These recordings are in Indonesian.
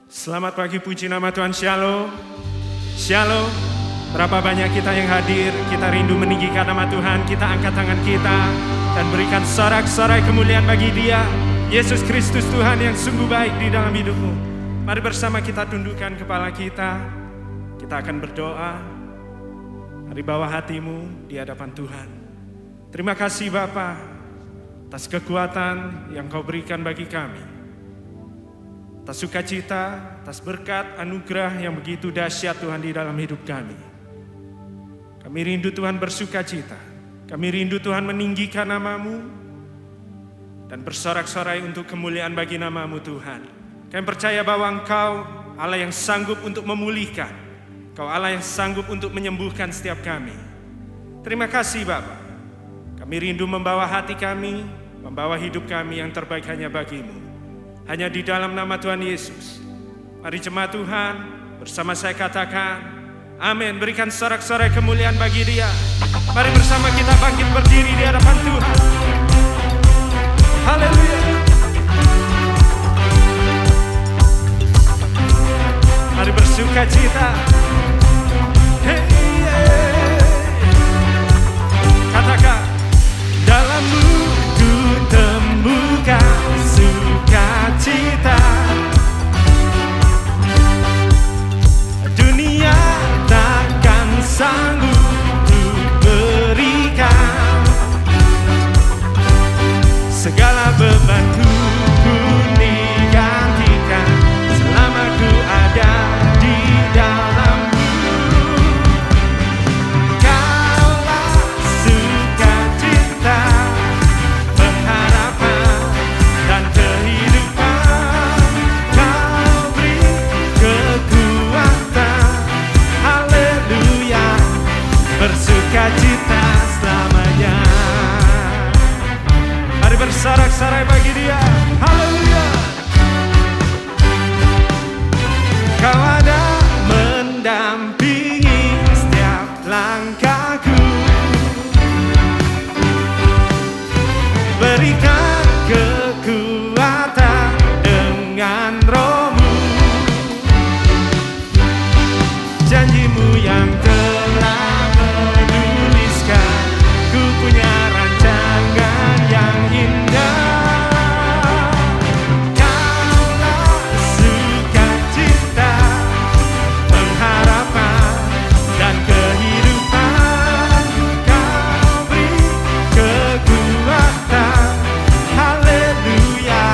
Selamat pagi, puji nama Tuhan. Shalom. Shalom. Berapa banyak kita yang hadir, kita rindu meninggikan nama Tuhan. Kita angkat tangan kita dan berikan sorak-sorai kemuliaan bagi Dia, Yesus Kristus Tuhan yang sungguh baik di dalam hidupmu. Mari bersama kita tundukkan kepala kita. Kita akan berdoa. Mari bawa hatimu di hadapan Tuhan. Terima kasih Bapa atas kekuatan yang Kau berikan bagi kami. Atas sukacita, atas berkat anugerah yang begitu dahsyat Tuhan di dalam hidup kami. Kami rindu Tuhan bersukacita. Kami rindu Tuhan meninggikan nama-Mu dan bersorak-sorai untuk kemuliaan bagi nama-Mu Tuhan. Kami percaya bahwa Engkau Allah yang sanggup untuk memulihkan. Engkau Allah yang sanggup untuk menyembuhkan setiap kami. Terima kasih Bapa. Kami rindu membawa hati kami, membawa hidup kami yang terbaik hanya bagi-Mu. Hanya di dalam nama Tuhan Yesus. Mari jemaat Tuhan bersama saya katakan amin. Berikan sorak-sorai kemuliaan bagi Dia. Mari bersama kita bangkit berdiri di hadapan Tuhan. Haleluya. Mari bersuka cita. Hey, hey. Katakan, dalam-Mu ku temukan sukacita. Dunia takkan sanggup untuk berikan. Segala bebanku pun digantikan selama ku ada di dalam-Mu. Kaulah sukacita, pengharapan dan kehidupan. Kau beri kekuatan, haleluya, bersukacita selamanya. Mari bersorak-sorai bagi Dia, haleluya. Kau ada mendampingi setiap langkahku. Berikan kekuatan dengan Roh-Mu. Janji-Mu yang telah menuliskan, ku punya rancangan yang indah. Kaulah sukacita, pengharapan dan kehidupan. Kau beri kekuatan, haleluya,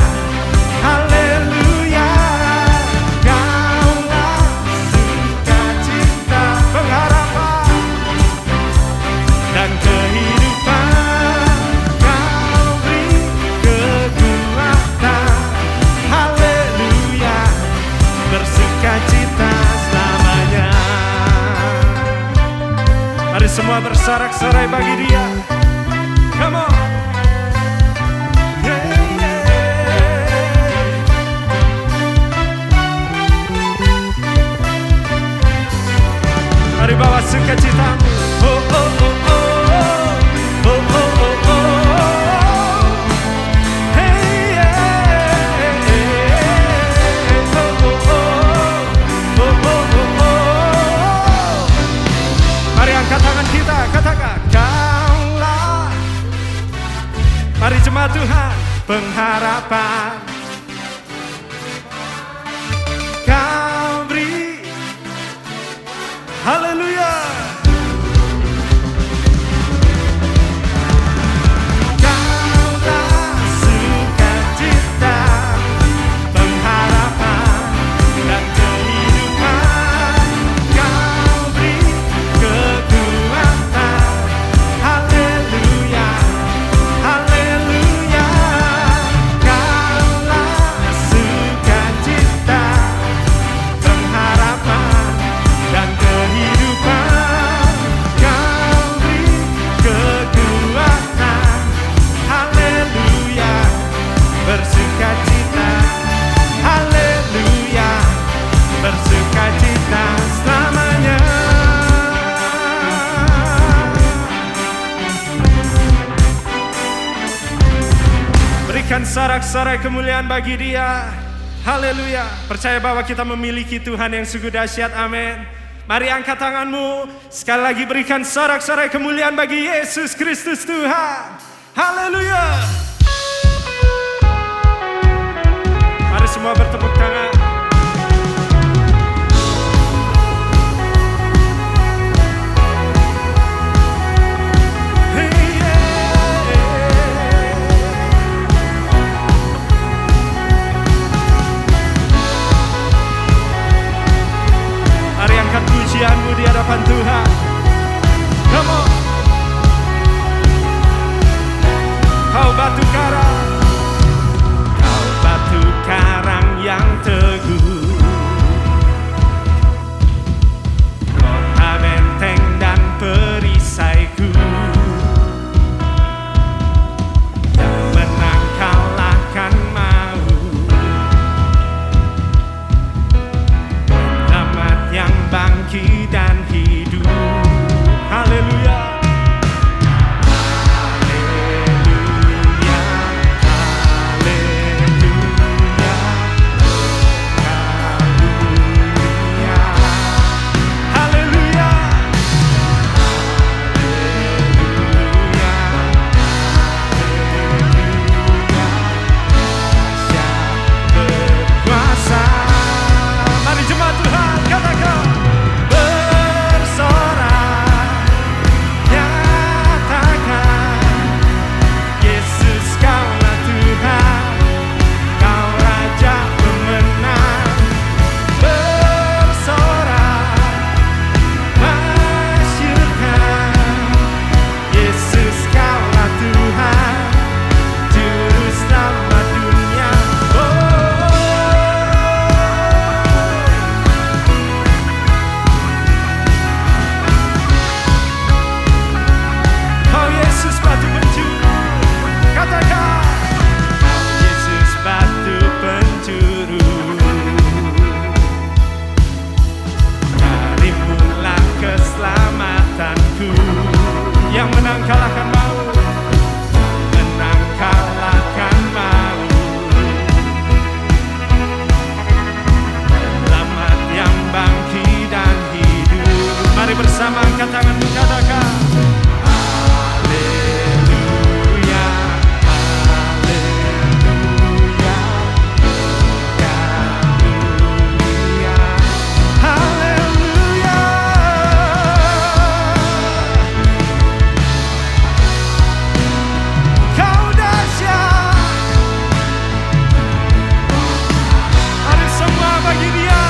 haleluya. Kaulah sukacita, pengharapan dan kehidupan. Kau beri kekuatan, haleluya, bersukacita selamanya. Mari semua bersorak-sorai bagi Dia. Come on. Yeah, yeah. Mari bawa sukacitamu. Oh, oh, oh, oh. Oh, oh, oh, oh. Hey, yeah, yeah. Oh, oh, oh. Oh, oh, oh, oh. Mari angkat tangan kita, katakan, Kaulah. Mari jemaat Tuhan, pengharapan. Kau beri, haleluya. Kaulah sukacita, pengharapan dan kehidupan. Kau beri kekuatan, haleluya, haleluya. Kaulah sukacita, pengharapan dan kehidupan. Kau beri kekuatan, haleluya, bersukacita, haleluya, bersukacita selamanya. Berikan sorak-sorai kemuliaan bagi Dia. Haleluya. Percaya bahwa kita memiliki Tuhan yang sungguh dahsyat. Amin. Mari angkat tanganmu. Sekali lagi berikan sorak-sorai kemuliaan bagi Yesus Kristus Tuhan. Haleluya. Mari semua bertepuk tangan. Mari angkat pujianmu di hadapan Tuhan. Come on. Kau batu karang, kau batu karang yang teguh, kota benteng dan perisaiku, yang menang kalahkan maut, penyelamat yang bangkit dan hidup. Haleluya. Yang menang kalahkan maut, menang kalahkan maut, selamat yang bangkit dan hidup. Mari bersama angkat tanganmu, katakan Haleluya, Haleluya, Haleluya, Haleluya. Bagi dia,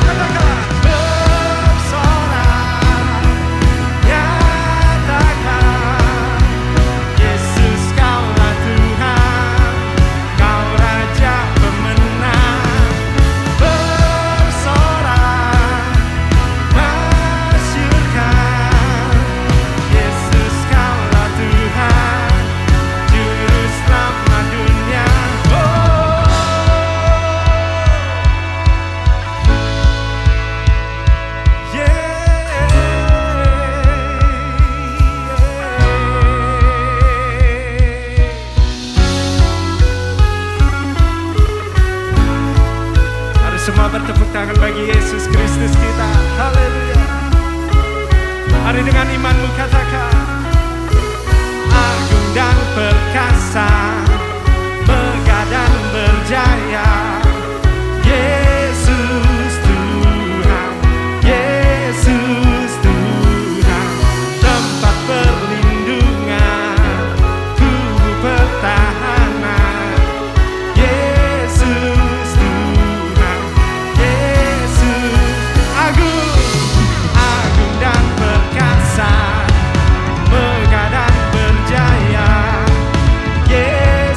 katakan bersorak, nyatakan Yesus kaulah Tuhan, kau Raja pemenang. Bersorak, masyurkan Yesus kaulah Tuhan, Juru Selamat dunia. Semua bertepuk tangan bagi Yesus Kristus kita. Haleluya. Mari dengan imanmu katakan agung dan perkasa, megah dan berjaya, Yesus Tuhan, Yesus Tuhan, tempat perlindungan, kubu pertahanan, Yesus agung dan perkasa, megah dan berjaya, Yesus.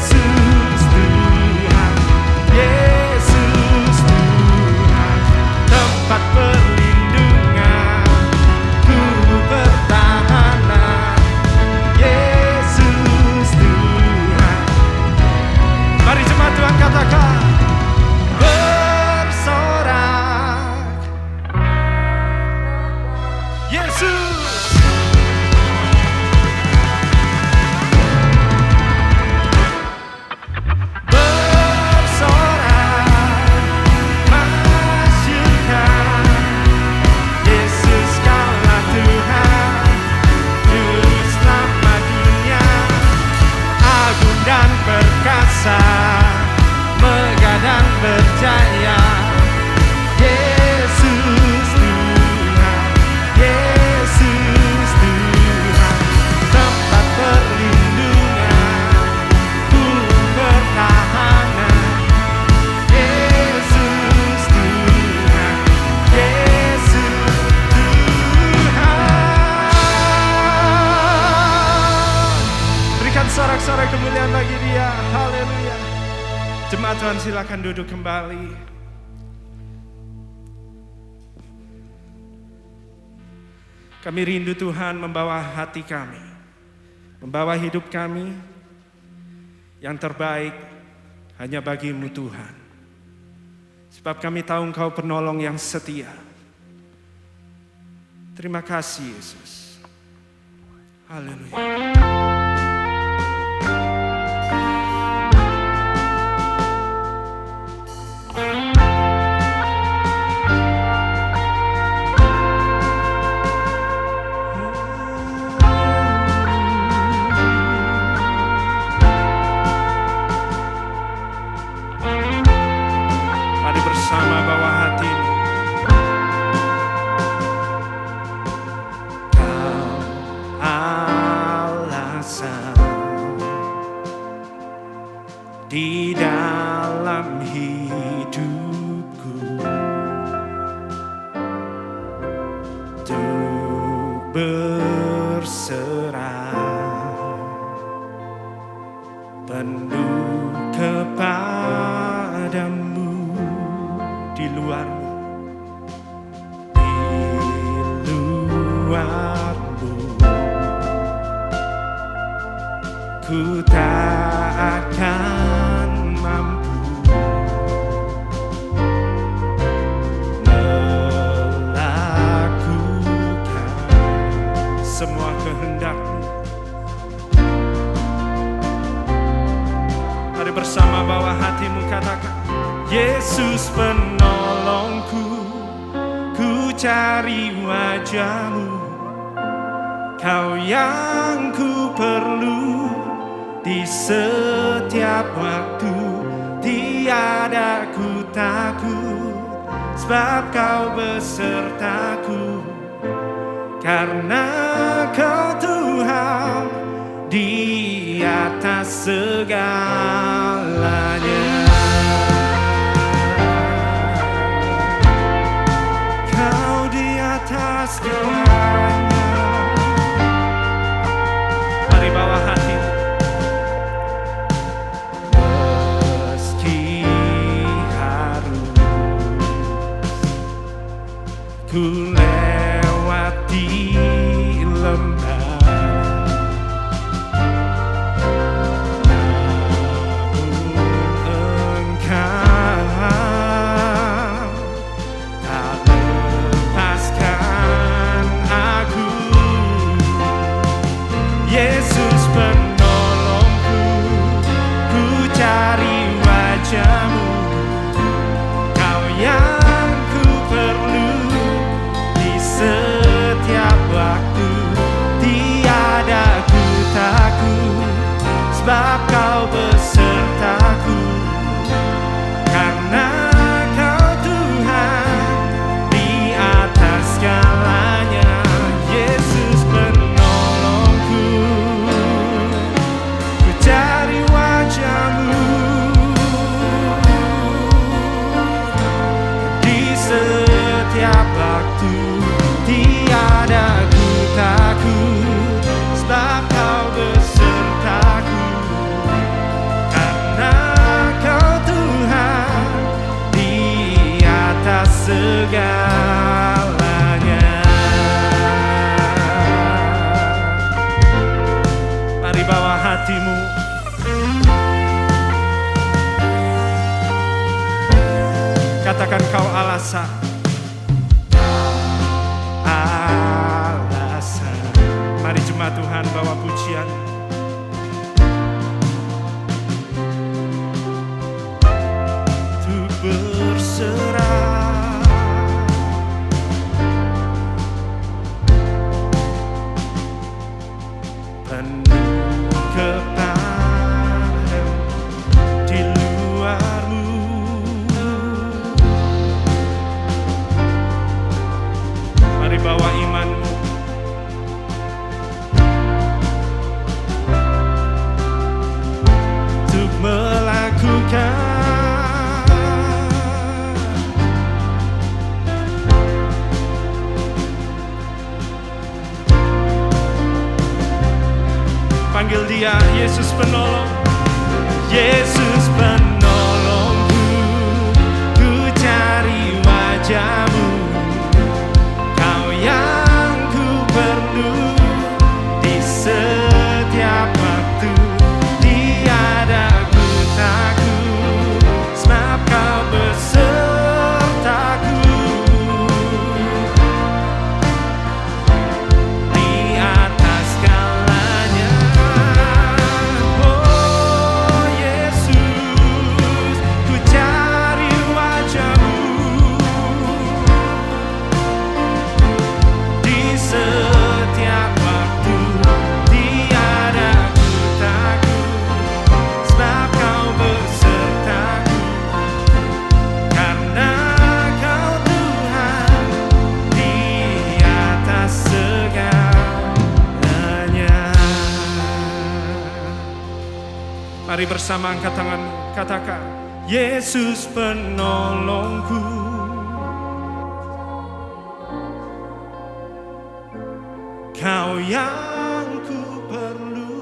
dan perkasa, megah dan berjaya. Yesus Tuhan, Yesus Tuhan, tempat perlindungan, burung pertahanan. Yesus Tuhan, Yesus Tuhan. Berikan sorak-sorai kemuliaan bagi Dia. Haleluya. Jemaat Tuhan, silakan duduk kembali. Kami rindu Tuhan membawa hati kami, membawa hidup kami yang terbaik hanya bagi-Mu Tuhan. Sebab kami tahu Engkau penolong yang setia. Terima kasih Yesus. Haleluya. Mari bersama bawa hatimu. Kau alasan di dalam hidupku, untuk berserah penuh kepadamu. Di luarmu, ku tak akan mampu melakukan semua kehendak-Mu. Mari bersama bawa hatimu, katakan, Yesus penolongku, ku cari wajah-Mu, Kau yang ku perlu di setiap waktu. Tiada ku takut, sebab Kau besertaku, karena Kau Tuhan di atas segalanya. Segalanya. Mari bawa hati. Meski harus ku lewati lembah, namun Engkau tak lepaskan aku. Yesus penolongku, ku cari wajah-Mu, Kau yang ku perlu di setiap waktu. Tiada ku takut, sebab Kau besertaku, karena Kau Tuhan di atas segalanya. Yesus penolongku, ku cari wajah-Mu di setiap waktu. Tiada ku takut, sebab Kau besertaku, karena Kau Tuhan di atas segalanya. Mari bawa hatimu. Katakan, Kau alasan. Alasan. Mari jemaat Tuhan bawa pujian. Untuk berserah penuh kepadamu. Yesus penolong, Yesus penolongku, ku cari wajah-Mu, Kau yang ku perlu di setiap waktu. Tiada ku takut, sebab Kau besertaku. Di atas segalanya, oh Yesus, ku cari wajah-Mu. Di setiap waktu, tiada ku takut, sebab Kau besertaku. Karena Kau Tuhan di atas segalanya. Mari bersama angkat tangan, katakan, Yesus penolongku, Kau yang ku perlu.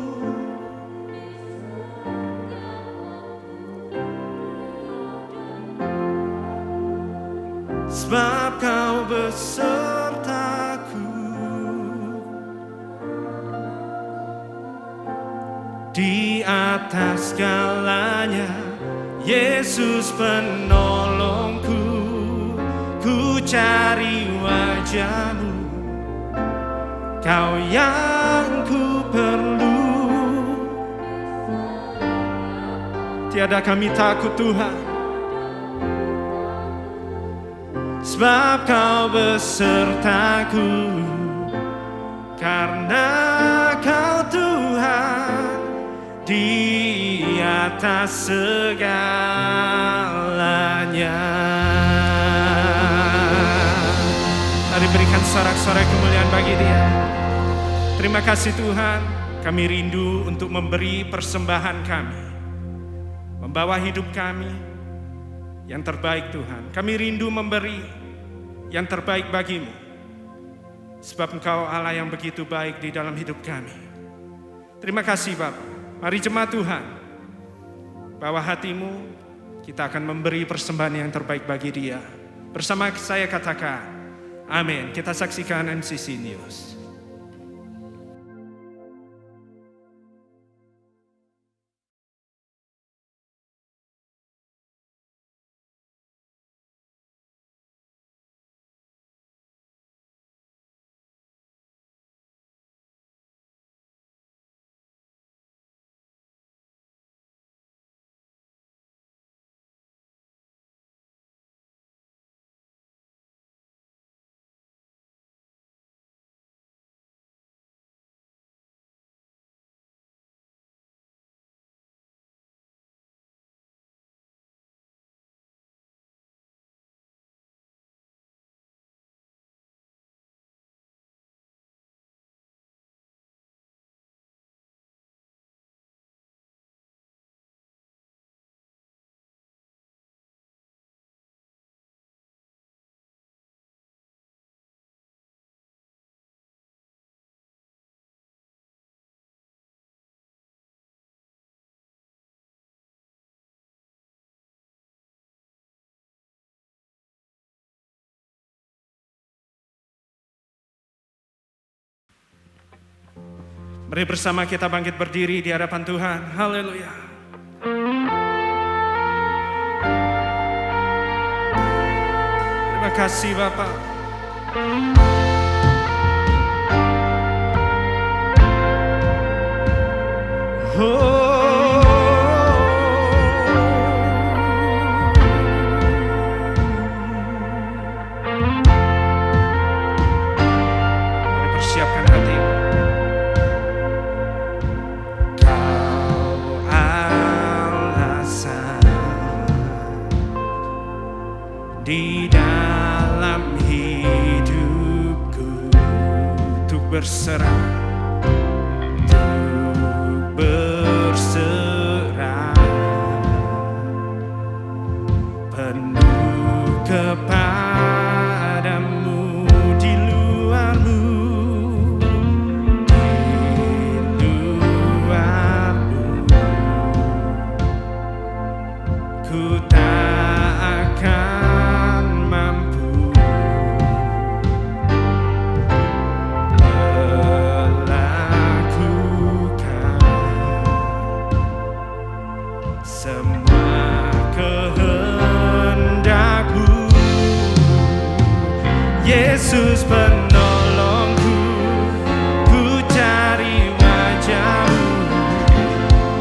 Sebab Kau besertaku. Di atas segalanya, Yesus penolongku, ku cari wajah-Mu, Kau yang ku perlu. Tiada kami takut Tuhan, sebab Kau besertaku. Karena Kau Tuhan di atas segalanya. Mari berikan sorak-sorai kemuliaan bagi Dia. Terima kasih Tuhan, kami rindu untuk memberi persembahan kami, membawa hidup kami yang terbaik Tuhan. Kami rindu memberi yang terbaik bagi-Mu, sebab Engkau Allah yang begitu baik di dalam hidup kami. Terima kasih Bapa. Mari jemaat Tuhan, bawa hatimu, kita akan memberi persembahan yang terbaik bagi Dia. Bersama saya katakan, amin. Kita saksikan MCC News. Mari bersama kita bangkit berdiri di hadapan Tuhan. Haleluya. Terima kasih Bapak. Mari persiapkan hati. Di dalam hidupku untuk berserah, untuk berserah penuh kepadamu, di luarmu, di luarmu semua kehendakmu. Yesus penolongku, ku cari wajahmu.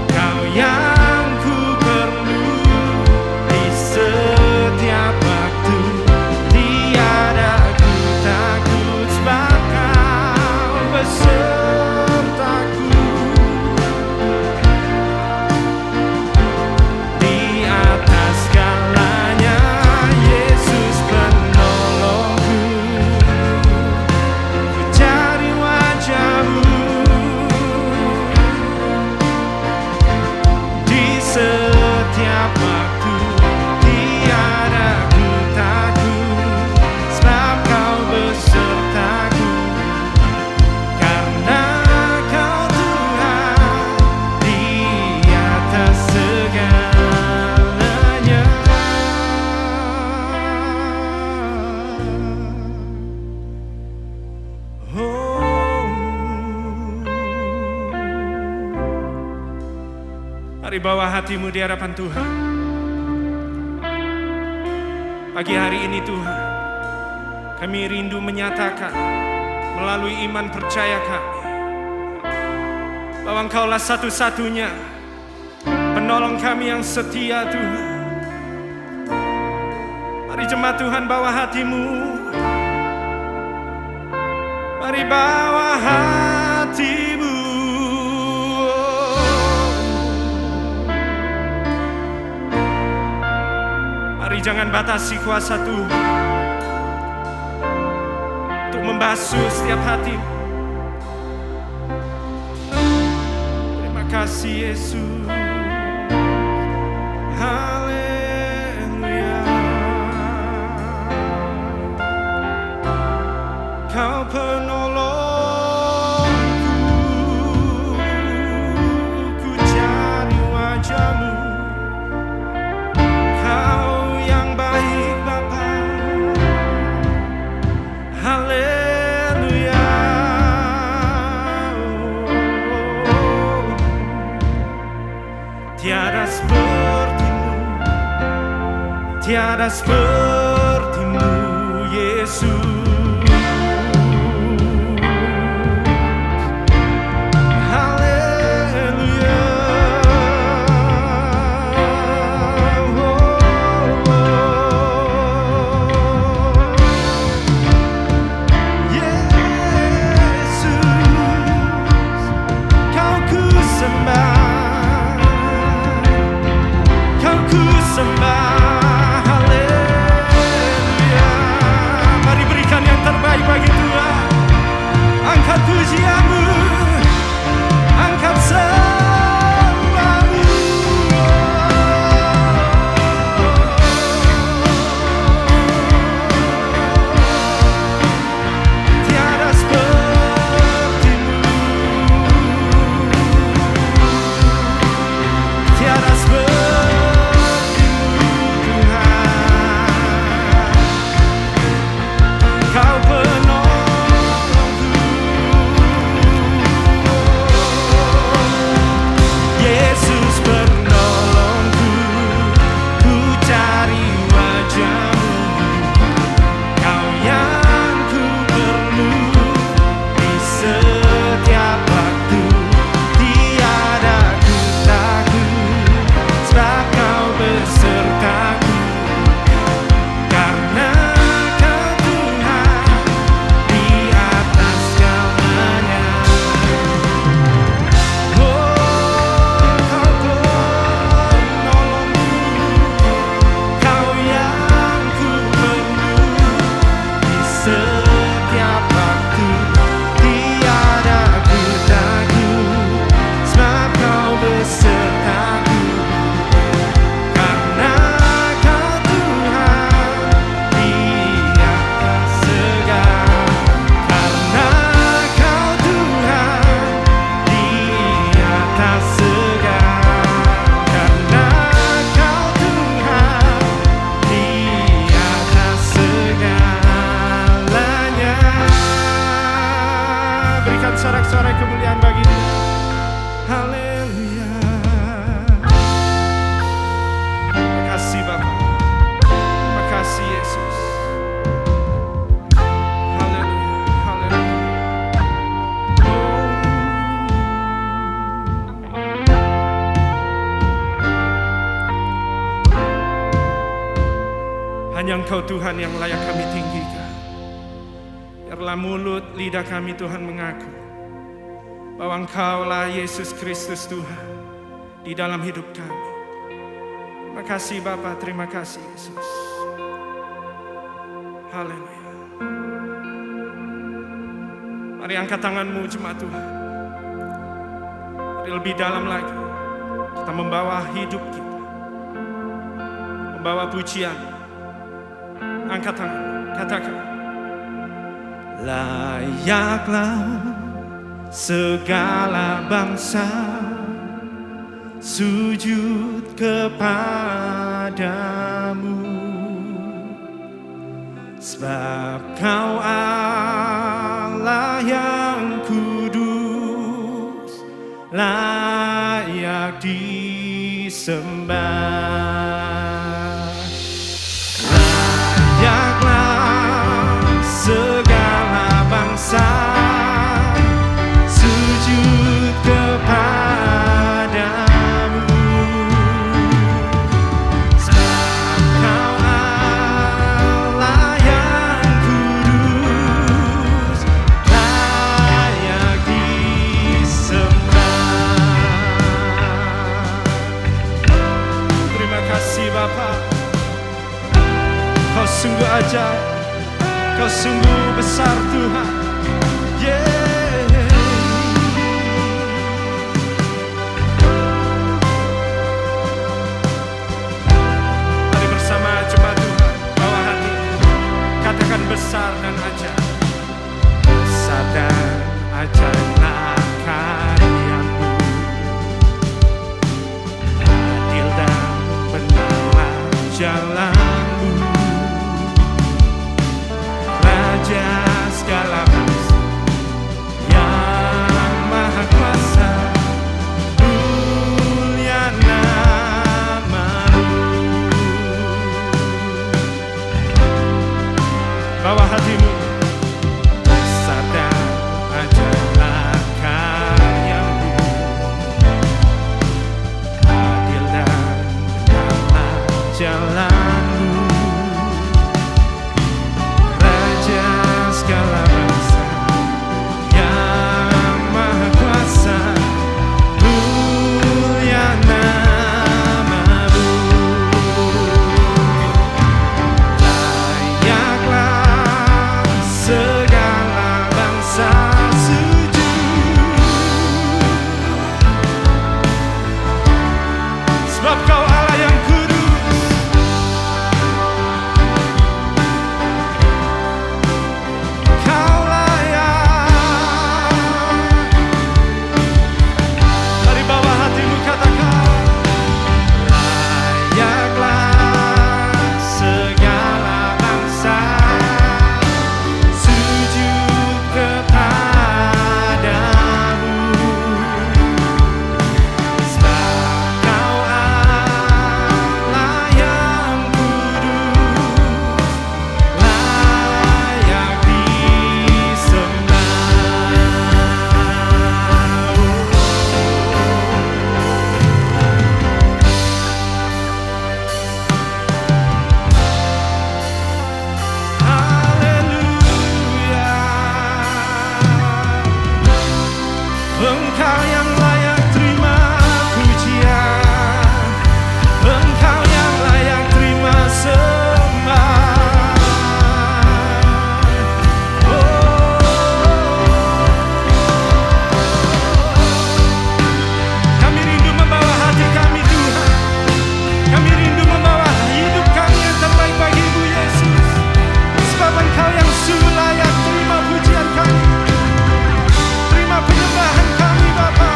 Kau yang ku perlu di setiap waktu. Tiada ku takut sebab kau besertaku. Di atas segalanya Yesus penolongku, ku cari wajahmu. Di setiap waktu tiada ku takut sebab kau besertaku. Karena kau Tuhan di atas segalanya. Mari bawa hatimu di hadapan Tuhan. Pagi hari ini Tuhan, kami rindu menyatakan melalui iman percaya kami bahwa Engkaulah satu-satunya penolong kami yang setia Tuhan. Mari jemaat Tuhan bawa hatimu. Mari bawa hatimu. Mari jangan batasi kuasa Tuhan untuk membasuh setiap hati. Terima kasih Yesus. Haleluya. Kau penolongku, ku cari wajahmu. Kau yang baik Bapa. Haleluya. Tiada sepertimu, tiada sepertimu Yesus. Mari beri Hanya Engkau Tuhan yang layak kami tinggikan. Biarlah mulut lidah kami Tuhan mengaku bahwa Engkaulah Yesus Kristus Tuhan di dalam hidup kami. Terima kasih Bapa, terima kasih Yesus. Haleluya. Mari angkat tanganmu jemaat Tuhan. Mari lebih dalam lagi kita membawa hidup kita, membawa pujian. Angkat tangan, katakan. Layaklah segala bangsa sujud kepadamu, sebab Kau Allah yang kudus, layak disembah. Layaklah segala bangsa sujud kepadamu, sebab Kau Allah yang kudus, layak disembah. Terima kasih Bapa, Kau sungguh ajaib, Kau sungguh besar Tuhan. Mari bersama jemaat Tuhan, bawa hati, katakan besar dan ajaib. Besar dan ajaiblah karya-Mu, adil dan benarlah jalan-Mu. Raja segala bangsa yang maha kuasa, mulia nama-Mu. Bawa hatimu, besar dan ajaiblah karya-Mu, adil dan benarlah jalan-Mu. Segala bangsa yang maha kuasa, mulia nama-Mu. Layaklah segala bangsa sujud, sebab Kau Allah yang kudus. Engkau yang layak terima pujian, Engkau yang layak terima sembah. Kami rindu membawa hati kami Tuhan, kami rindu membawa hidup kami yang terbaik bagi-Mu Yesus, sebab Engkau yang sungguh layak terima pujian kami, terima penyembahan kami Bapa.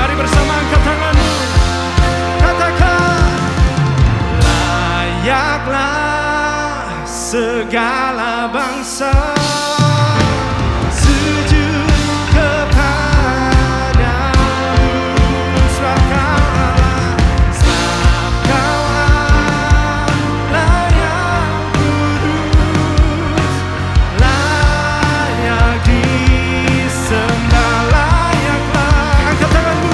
Mari bersama angkat tanganmu, katakan. Layaklah segala bangsa sujud kepadamu, sebab Kau Allah, sebab Kau Allah yang kudus, layak disembah. Layaklah, angkat tanganmu.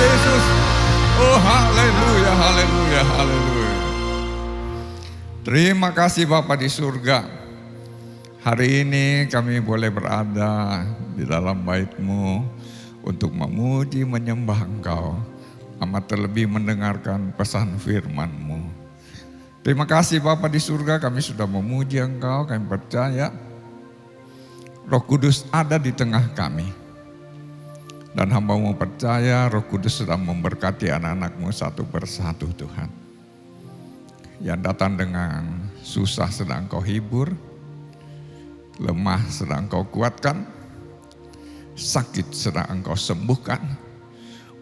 Yesus. Oh haleluya, haleluya, haleluya. Terima kasih Bapa di surga. Hari ini kami boleh berada di dalam bait-Mu untuk memuji, menyembah Engkau. Amat terlebih mendengarkan pesan firman-Mu. Terima kasih Bapa di surga, kami sudah memuji Engkau, kami percaya Roh Kudus ada di tengah kami. Dan hamba-Mu percaya Roh Kudus sedang memberkati anak-anak-Mu satu persatu Tuhan. Yang datang dengan susah sedang Kau hibur, lemah sedang Kau kuatkan, sakit sedang Engkau sembuhkan,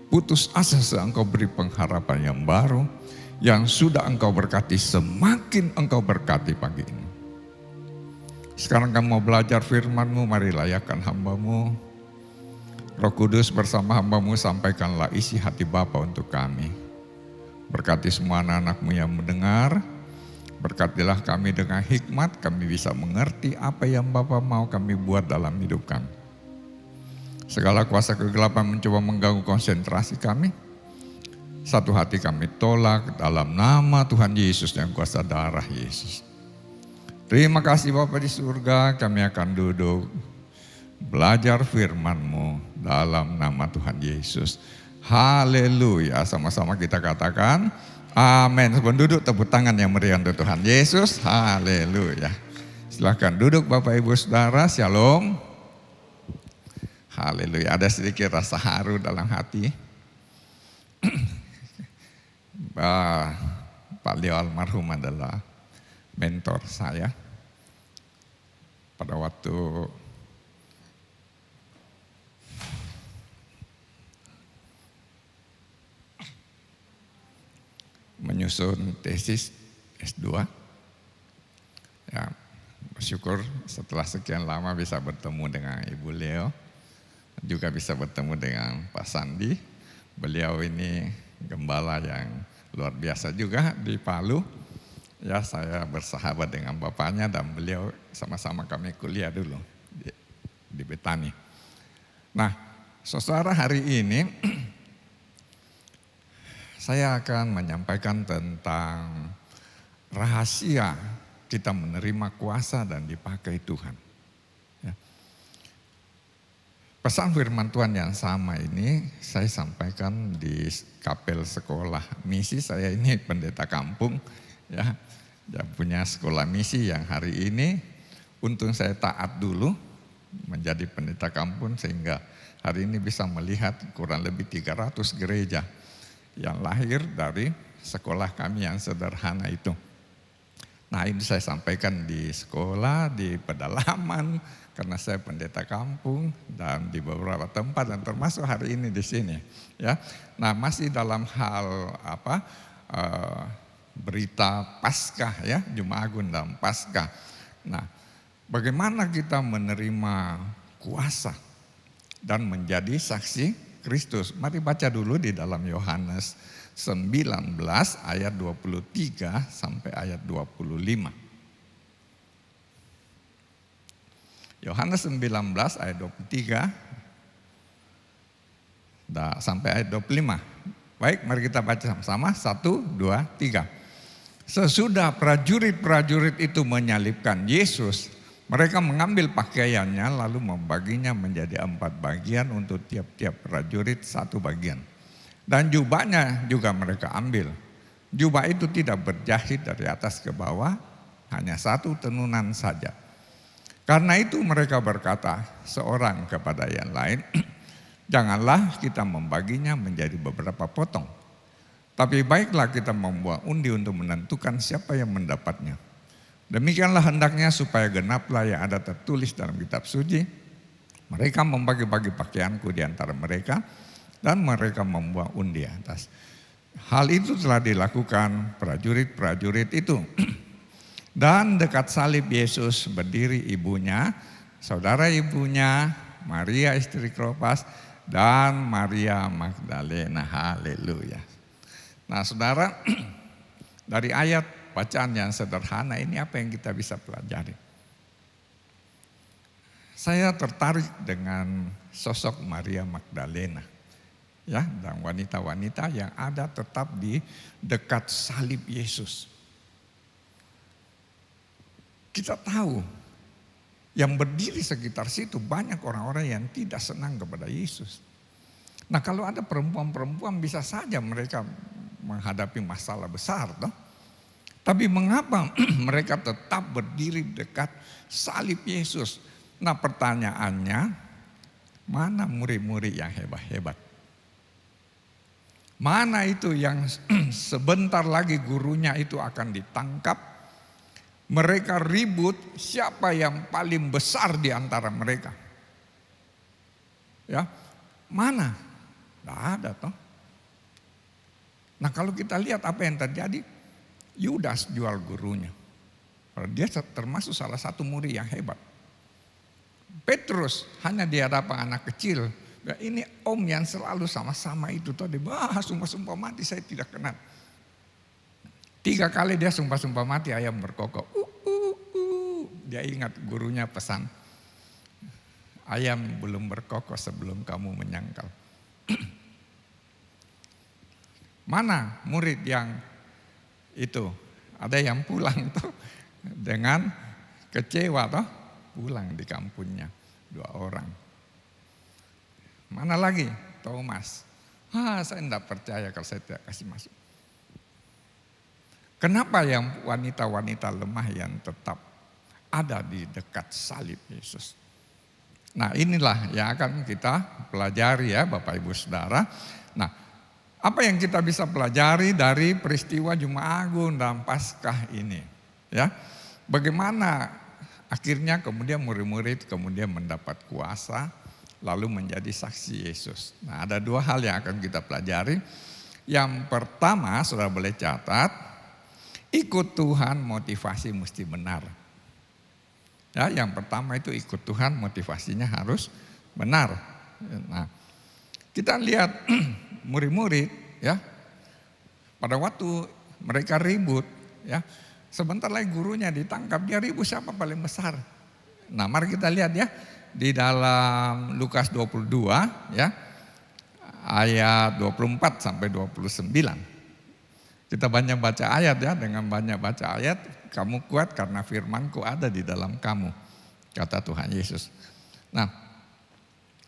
putus asa sedang Engkau beri pengharapan yang baru, yang sudah Engkau berkati semakin Engkau berkati pagi ini. Sekarang kami mau belajar firman-Mu, mari layakan hamba-Mu. Roh Kudus bersama hamba-Mu sampaikanlah isi hati Bapa untuk kami. Berkati semua anak-anak-Mu yang mendengar, berkatilah kami dengan hikmat, kami bisa mengerti apa yang Bapa mau kami buat dalam hidup kami. Segala kuasa kegelapan mencoba mengganggu konsentrasi kami, satu hati kami tolak dalam nama Tuhan Yesus dan kuasa darah Yesus. Terima kasih Bapa di surga, kami akan duduk belajar firman-Mu dalam nama Tuhan Yesus. Haleluya, sama-sama kita katakan amin. Sebelum duduk tepuk tangan yang meriah untuk Tuhan Yesus. Haleluya. Silahkan duduk Bapak Ibu Saudara, shalom. Haleluya, ada sedikit rasa haru dalam hati. Pak Leo almarhum adalah mentor saya. Pada waktu menyusun tesis S2, ya bersyukur setelah sekian lama bisa bertemu dengan Ibu Leo, juga bisa bertemu dengan Pak Sandi. Beliau ini gembala yang luar biasa juga di Palu. Ya, saya bersahabat dengan bapaknya dan beliau sama-sama kami kuliah dulu di Betani. Nah, saudara, hari ini saya akan menyampaikan tentang rahasia kita menerima kuasa dan dipakai Tuhan. Ya. Pesan firman Tuhan yang sama ini saya sampaikan di kapel sekolah misi. Saya ini pendeta kampung, ya punya sekolah misi yang hari ini untung saya taat dulu menjadi pendeta kampung sehingga hari ini bisa melihat kurang lebih 300 gereja yang lahir dari sekolah kami yang sederhana itu. Nah, ini saya sampaikan di sekolah, di pedalaman, karena saya pendeta kampung dan di beberapa tempat dan termasuk hari ini di sini. Ya, nah masih dalam hal berita Paskah, ya Jumat Agung dan Paskah. Nah, bagaimana kita menerima kuasa dan menjadi saksi Kristus? Mari baca dulu di dalam Yohanes 19 ayat 23 sampai ayat 25. Yohanes 19 ayat 23 sampai ayat 25. Baik, mari kita baca sama-sama. 1, 2, 3. Sesudah prajurit-prajurit itu menyalibkan Yesus, mereka mengambil pakaiannya lalu membaginya menjadi 4 bagian untuk tiap-tiap prajurit 1 bagian. Dan jubahnya juga mereka ambil. Jubah itu tidak berjahit dari atas ke bawah, hanya 1 tenunan saja. Karena itu mereka berkata seorang kepada yang lain, janganlah kita membaginya menjadi beberapa potong. Tapi baiklah kita membuat undi untuk menentukan siapa yang mendapatnya. Demikianlah hendaknya supaya genaplah yang ada tertulis dalam kitab suci. Mereka membagi-bagi pakaianku di antara mereka dan mereka membuat undi atas. Hal itu telah dilakukan prajurit-prajurit itu. Dan dekat salib Yesus berdiri ibunya, saudara ibunya, Maria istri Klopas, dan Maria Magdalena. Haleluya. Nah saudara, dari ayat bacaan yang sederhana ini apa yang kita bisa pelajari? Saya tertarik dengan sosok Maria Magdalena ya, dan wanita-wanita yang ada tetap di dekat salib Yesus. Kita tahu yang berdiri sekitar situ banyak orang-orang yang tidak senang kepada Yesus. Nah, kalau ada perempuan-perempuan bisa saja mereka menghadapi masalah besar, toh. Tapi mengapa mereka tetap berdiri dekat salib Yesus? Nah, pertanyaannya, mana murid-murid yang hebat-hebat? Mana itu yang sebentar lagi gurunya itu akan ditangkap? Mereka ribut siapa yang paling besar di antara mereka. Ya, mana? Tidak ada toh. Nah, kalau kita lihat apa yang terjadi, Yudas jual gurunya. Dia termasuk salah satu murid yang hebat. Petrus hanya di hadapan anak kecil. Ya, ini om yang selalu sama-sama itu toh, dibahas sumpah-sumpah mati saya tidak kenal. 3 kali dia sumpah-sumpah mati ayam berkokok. Dia ingat gurunya pesan, ayam belum berkokok sebelum kamu menyangkal. Mana murid yang itu? Ada yang pulang tuh dengan kecewa toh, pulang di kampungnya 2 orang. Mana lagi? Thomas. Saya tidak percaya kalau saya tidak kasih masuk. Kenapa yang wanita-wanita lemah yang tetap ada di dekat salib Yesus? Nah, inilah yang akan kita pelajari ya Bapak Ibu Saudara. Nah, apa yang kita bisa pelajari dari peristiwa Jumat Agung dan Paskah ini? Ya, bagaimana akhirnya kemudian murid-murid kemudian mendapat kuasa lalu menjadi saksi Yesus. Nah, ada 2 hal yang akan kita pelajari. Yang pertama, saudara boleh catat, ikut Tuhan motivasi mesti benar. Ya, yang pertama itu ikut Tuhan motivasinya harus benar. Nah, kita lihat murid-murid ya, pada waktu mereka ribut ya, sebentar lagi gurunya ditangkap, dia ribut siapa paling besar. Nah, mari kita lihat ya di dalam Lukas 22 ya, ayat 24 sampai 29. Kita banyak baca ayat ya, dengan banyak baca ayat kamu kuat karena firmanku ada di dalam kamu, kata Tuhan Yesus. Nah,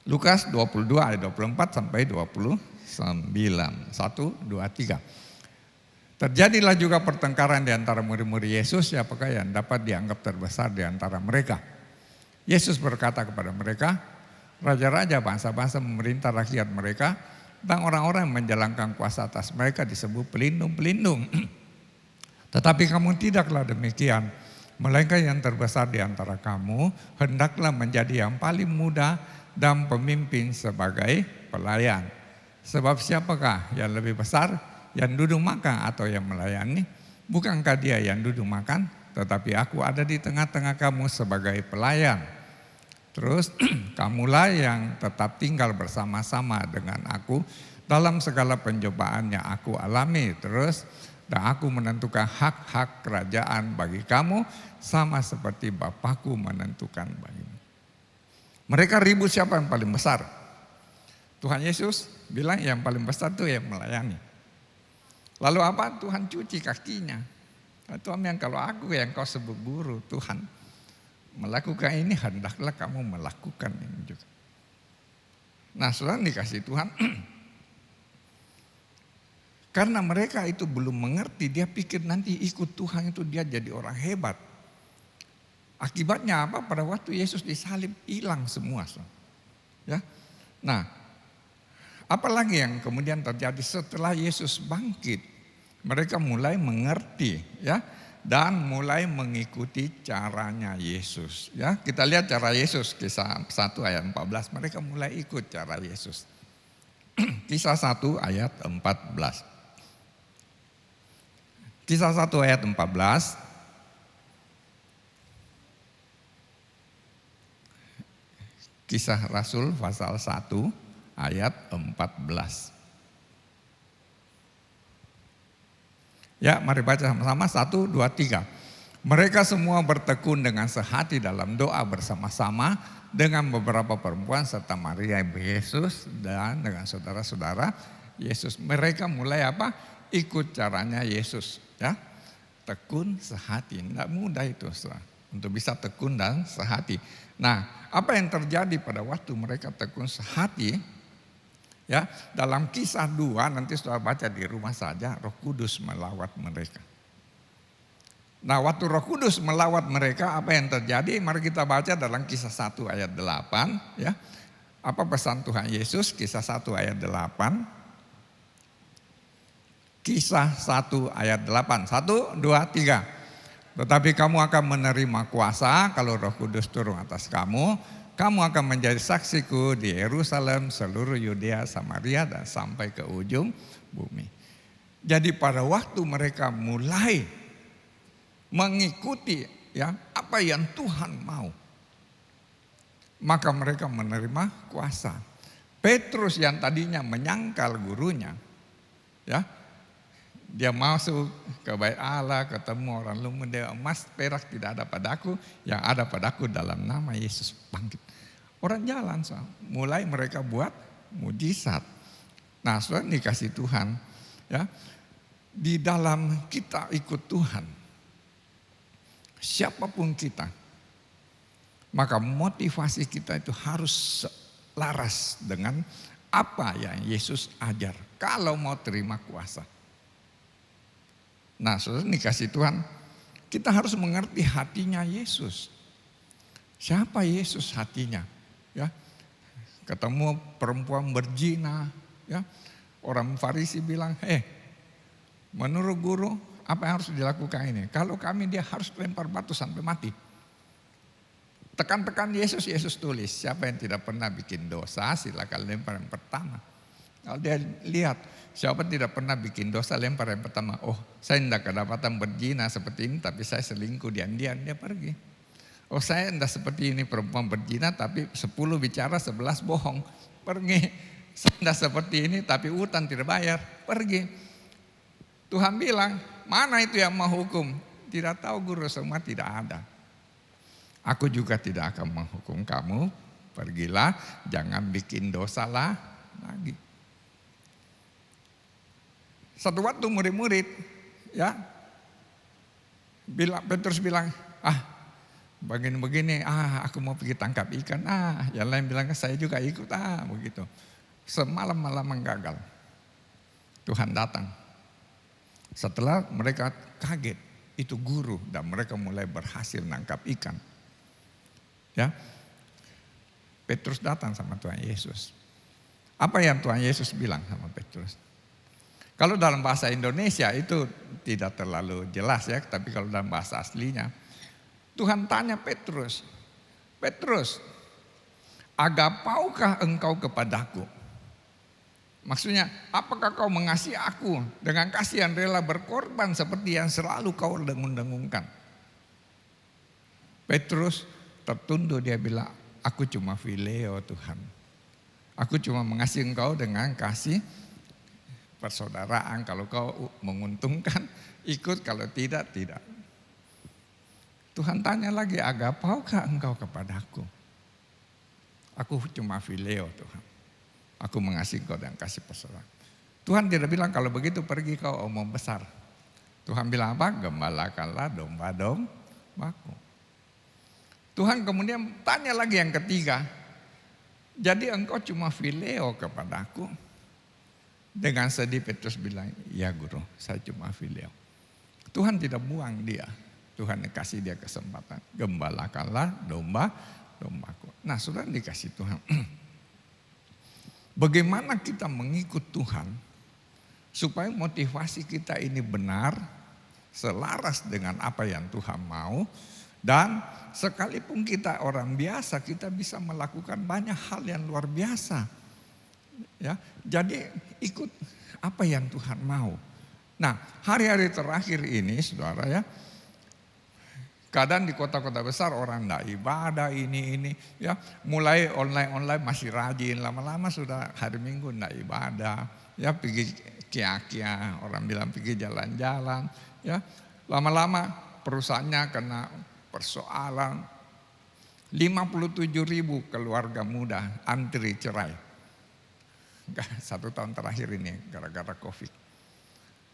Lukas 22 ayat 24 sampai 29. 1, 2, 3. Terjadilah juga pertengkaran di antara murid-murid Yesus, siapakah yang dapat dianggap terbesar di antara mereka. Yesus berkata kepada mereka, raja-raja bangsa-bangsa memerintah rakyat mereka, dan orang-orang yang menjalankan kuasa atas mereka disebut pelindung-pelindung. Tetapi kamu tidaklah demikian, melainkan yang terbesar di antara kamu hendaklah menjadi yang paling muda dan pemimpin sebagai pelayan. Sebab siapakah yang lebih besar, yang duduk makan atau yang melayani? Bukankah dia yang duduk makan? Tetapi aku ada di tengah-tengah kamu sebagai pelayan. Terus kamulah yang tetap tinggal bersama-sama dengan aku dalam segala pencobaan yang aku alami. Terus dan aku menentukan hak-hak kerajaan bagi kamu sama seperti Bapakku menentukan bagimu. Mereka ribut siapa yang paling besar. Tuhan Yesus bilang yang paling besar itu yang melayani. Lalu apa? Tuhan cuci kakinya. Tuhan yang kalau aku yang kau sebut guru, Tuhan melakukan ini, hendaklah kamu melakukan ini juga. Nah, saudara dikasih Tuhan, karena mereka itu belum mengerti, dia pikir nanti ikut Tuhan itu dia jadi orang hebat. Akibatnya apa? Pada waktu Yesus disalib hilang semua. Ya. Nah, apalagi yang kemudian terjadi setelah Yesus bangkit? Mereka mulai mengerti ya, dan mulai mengikuti caranya Yesus. Ya, kita lihat cara Yesus, Kisah 1 ayat 14. Mereka mulai ikut cara Yesus. Kisah 1 ayat 14. Kisah 1 ayat 14. Kisah Rasul pasal 1 ayat 14. Ya, mari baca sama-sama 1, 2, 3. Mereka semua bertekun dengan sehati dalam doa bersama-sama dengan beberapa perempuan serta Maria ibu Yesus dan dengan saudara-saudara Yesus. Mereka mulai apa? Ikut caranya Yesus, ya. Tekun sehati, tidak mudah itu, saudara, untuk bisa tekun dan sehati. Nah, apa yang terjadi pada waktu mereka tekun sehati? Ya, dalam Kisah 2 nanti saudara baca di rumah saja, Roh Kudus melawat mereka. Nah, waktu Roh Kudus melawat mereka, apa yang terjadi? Mari kita baca dalam Kisah 1 ayat 8, ya. Apa pesan Tuhan Yesus? Kisah 1 ayat 8. Kisah 1 ayat 8. 1, 2, 3. Tetapi kamu akan menerima kuasa kalau Roh Kudus turun atas kamu. Kamu akan menjadi saksiku di Yerusalem, seluruh Yudea, Samaria, dan sampai ke ujung bumi. Jadi pada waktu mereka mulai mengikuti, ya, apa yang Tuhan mau, maka mereka menerima kuasa. Petrus yang tadinya menyangkal gurunya, ya, dia masuk ke bait Allah, ketemu orang lumpuh, dia emas perak tidak ada padaku, yang ada padaku dalam nama Yesus bangkit. Orang jalan, so. Mulai mereka buat mujizat. Nah, saudara dikasih Tuhan, ya, di dalam kita ikut Tuhan, siapapun kita, maka motivasi kita itu harus selaras dengan apa yang Yesus ajar kalau mau terima kuasa. Nah, saudara dikasih Tuhan, kita harus mengerti hatinya Yesus. Siapa Yesus hatinya? Ya, ketemu perempuan berzina, ya, orang Farisi bilang, menurut guru apa yang harus dilakukan ini? Kalau kami dia harus lempar batu sampai mati. Tekan-tekan Yesus, Yesus tulis, siapa yang tidak pernah bikin dosa silakan lempar yang pertama. Kalau dia lihat, siapa tidak pernah bikin dosa lempar yang pertama. Oh, saya tidak kedapatan berzina seperti ini, tapi saya selingkuh diam-diam, dia pergi. Oh, saya tidak seperti ini perempuan berzina, tapi 10 bicara 11 bohong, pergi. Saya tidak seperti ini, tapi utang tidak bayar, pergi. Tuhan bilang, mana itu yang mau hukum? Tidak tahu guru, semua tidak ada. Aku juga tidak akan menghukum kamu, pergilah, jangan bikin dosa lah lagi. Satu waktu murid-murid, ya, Petrus bilang, begini-begini, aku mau pergi tangkap ikan, yang lain bilang saya juga ikut, begitu. Semalam-malam gagal. Tuhan datang. Setelah mereka kaget, itu guru dan mereka mulai berhasil nangkap ikan. Ya, Petrus datang sama Tuhan Yesus. Apa yang Tuhan Yesus bilang sama Petrus? Kalau dalam bahasa Indonesia itu tidak terlalu jelas, ya, tapi kalau dalam bahasa aslinya, Tuhan tanya Petrus, Petrus, agapaukah engkau kepadaku? Maksudnya, apakah kau mengasihi aku dengan kasih yang rela berkorban seperti yang selalu kau dengung-dengungkan? Petrus tertunduk, dia bilang, aku cuma phileo Tuhan. Aku cuma mengasihi engkau dengan kasih persaudaraan. Kalau kau menguntungkan, ikut, kalau tidak, tidak. Tuhan tanya lagi, agapaukah engkau kepadaku? Aku cuma phileo Tuhan. Aku mengasihi engkau dengan kasih persaudaraan. Tuhan tidak bilang kalau begitu pergi kau omong besar. Tuhan bilang apa? Gembalakanlah domba-dombaku. Tuhan kemudian tanya lagi yang ketiga. Jadi engkau cuma phileo kepadaku? Dengan sedih Petrus bilang, ya guru, saya cuma phileo. Tuhan tidak buang dia. Tuhan kasih dia kesempatan. Gembalakanlah domba-dombaku. Nah, sudah dikasih Tuhan. Bagaimana kita mengikut Tuhan supaya motivasi kita ini benar, selaras dengan apa yang Tuhan mau, dan sekalipun kita orang biasa, kita bisa melakukan banyak hal yang luar biasa. Ya, jadi ikut apa yang Tuhan mau. Nah, hari-hari terakhir ini, saudara, ya, kadang di kota-kota besar orang tidak ibadah ini, ya, mulai online masih rajin, lama-lama sudah hari Minggu tidak ibadah, ya, pergi kia-kia, orang bilang pergi jalan-jalan, ya, lama-lama perusahaannya kena persoalan. 57.000 keluarga muda antri cerai. 1 tahun terakhir ini gara-gara COVID.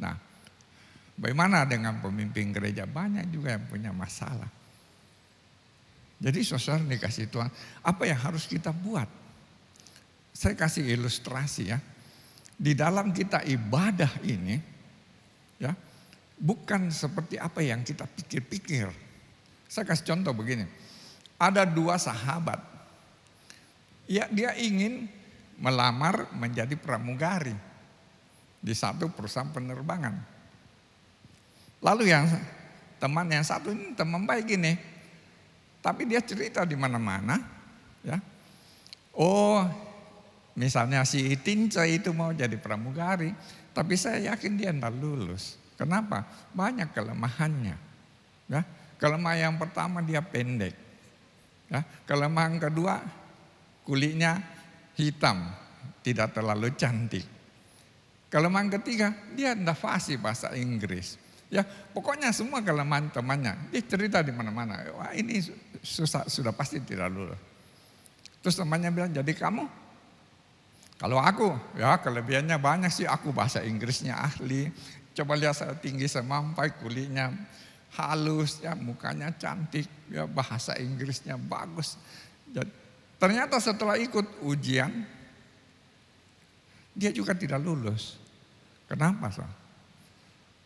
Nah, bagaimana dengan pemimpin gereja? Banyak juga yang punya masalah. Jadi saudara dikasih Tuhan, apa yang harus kita buat? Saya kasih ilustrasi ya. Di dalam kita ibadah ini, ya, bukan seperti apa yang kita pikir-pikir. Saya kasih contoh begini. Ada 2 sahabat. Ya, dia ingin melamar menjadi pramugari di satu perusahaan penerbangan. Lalu yang teman yang satu ini teman baik ini, tapi dia cerita di mana-mana, ya. Oh, misalnya si Tince itu mau jadi pramugari, tapi saya yakin dia tidak lulus. Kenapa? Banyak kelemahannya. Ya. Kelemahan yang pertama dia pendek. Ya. Kelemahan kedua kulitnya hitam, tidak terlalu cantik. Kelemahan ketiga dia tidak fasih bahasa Inggris. Ya, pokoknya semua kelemahan temannya. Dia cerita di mana-mana. Wah, ini susah, sudah pasti tidak lulus. Terus temannya bilang, jadi kamu? Kalau aku, ya kelebihannya banyak sih. Aku bahasa Inggrisnya ahli. Coba lihat saya tinggi semampai, kulitnya halus, ya mukanya cantik, ya bahasa Inggrisnya bagus. Jadi, ternyata setelah ikut ujian, dia juga tidak lulus. Kenapa, so?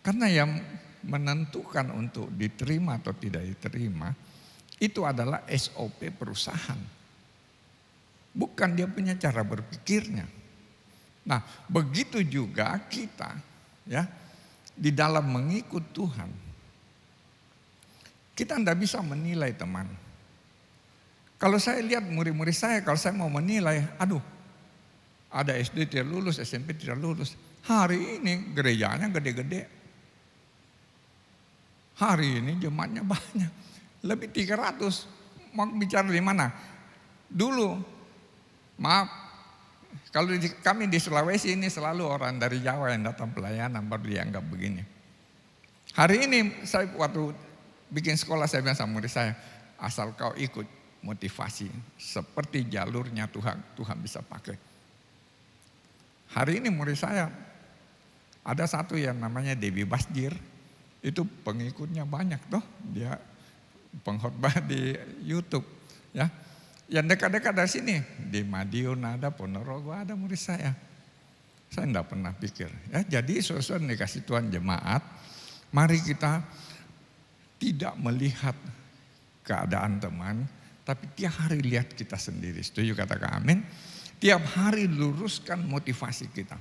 Karena yang menentukan untuk diterima atau tidak diterima itu adalah SOP perusahaan. Bukan dia punya cara berpikirnya. Nah, begitu juga kita ya di dalam mengikut Tuhan. Kita tidak bisa menilai teman. Kalau saya lihat murid-murid saya, kalau saya mau menilai, aduh, ada SD tidak lulus, SMP tidak lulus. Hari ini gerejanya gede-gede. Hari ini jemaatnya banyak, lebih 300. Mau bicara di mana? Dulu, maaf, kalau kami di Sulawesi ini selalu orang dari Jawa yang datang pelayanan baru dianggap begini. Hari ini saya waktu bikin sekolah saya bilang sama murid saya, asal kau ikut motivasi seperti jalurnya Tuhan bisa pakai. Hari ini murid saya ada satu yang namanya Debbie Basjir. Itu pengikutnya banyak toh, dia pengkhotbah di YouTube, ya. Yang dekat-dekat dari sini, di Madiun ada, Ponorogo ada murid saya. Saya tidak pernah pikir, ya. Jadi saudara dikasih Tuhan jemaat, mari kita tidak melihat keadaan teman, tapi tiap hari lihat kita sendiri. Setuju katakan amin? Tiap hari luruskan motivasi kita.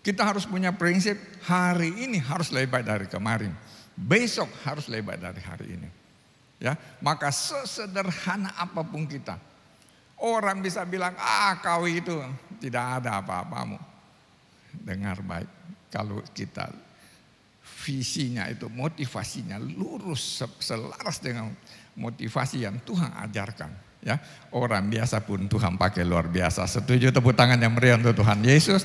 Kita harus punya prinsip, hari ini harus lebih baik dari kemarin. Besok harus lebih baik dari hari ini. Ya, maka sesederhana apapun kita. Orang bisa bilang, kau itu tidak ada apa-apamu. Dengar baik, kalau kita visinya itu, motivasinya lurus, selaras dengan motivasi yang Tuhan ajarkan. Ya, orang biasa pun Tuhan pakai luar biasa. Setuju, tepuk tangan yang meriah untuk Tuhan Yesus.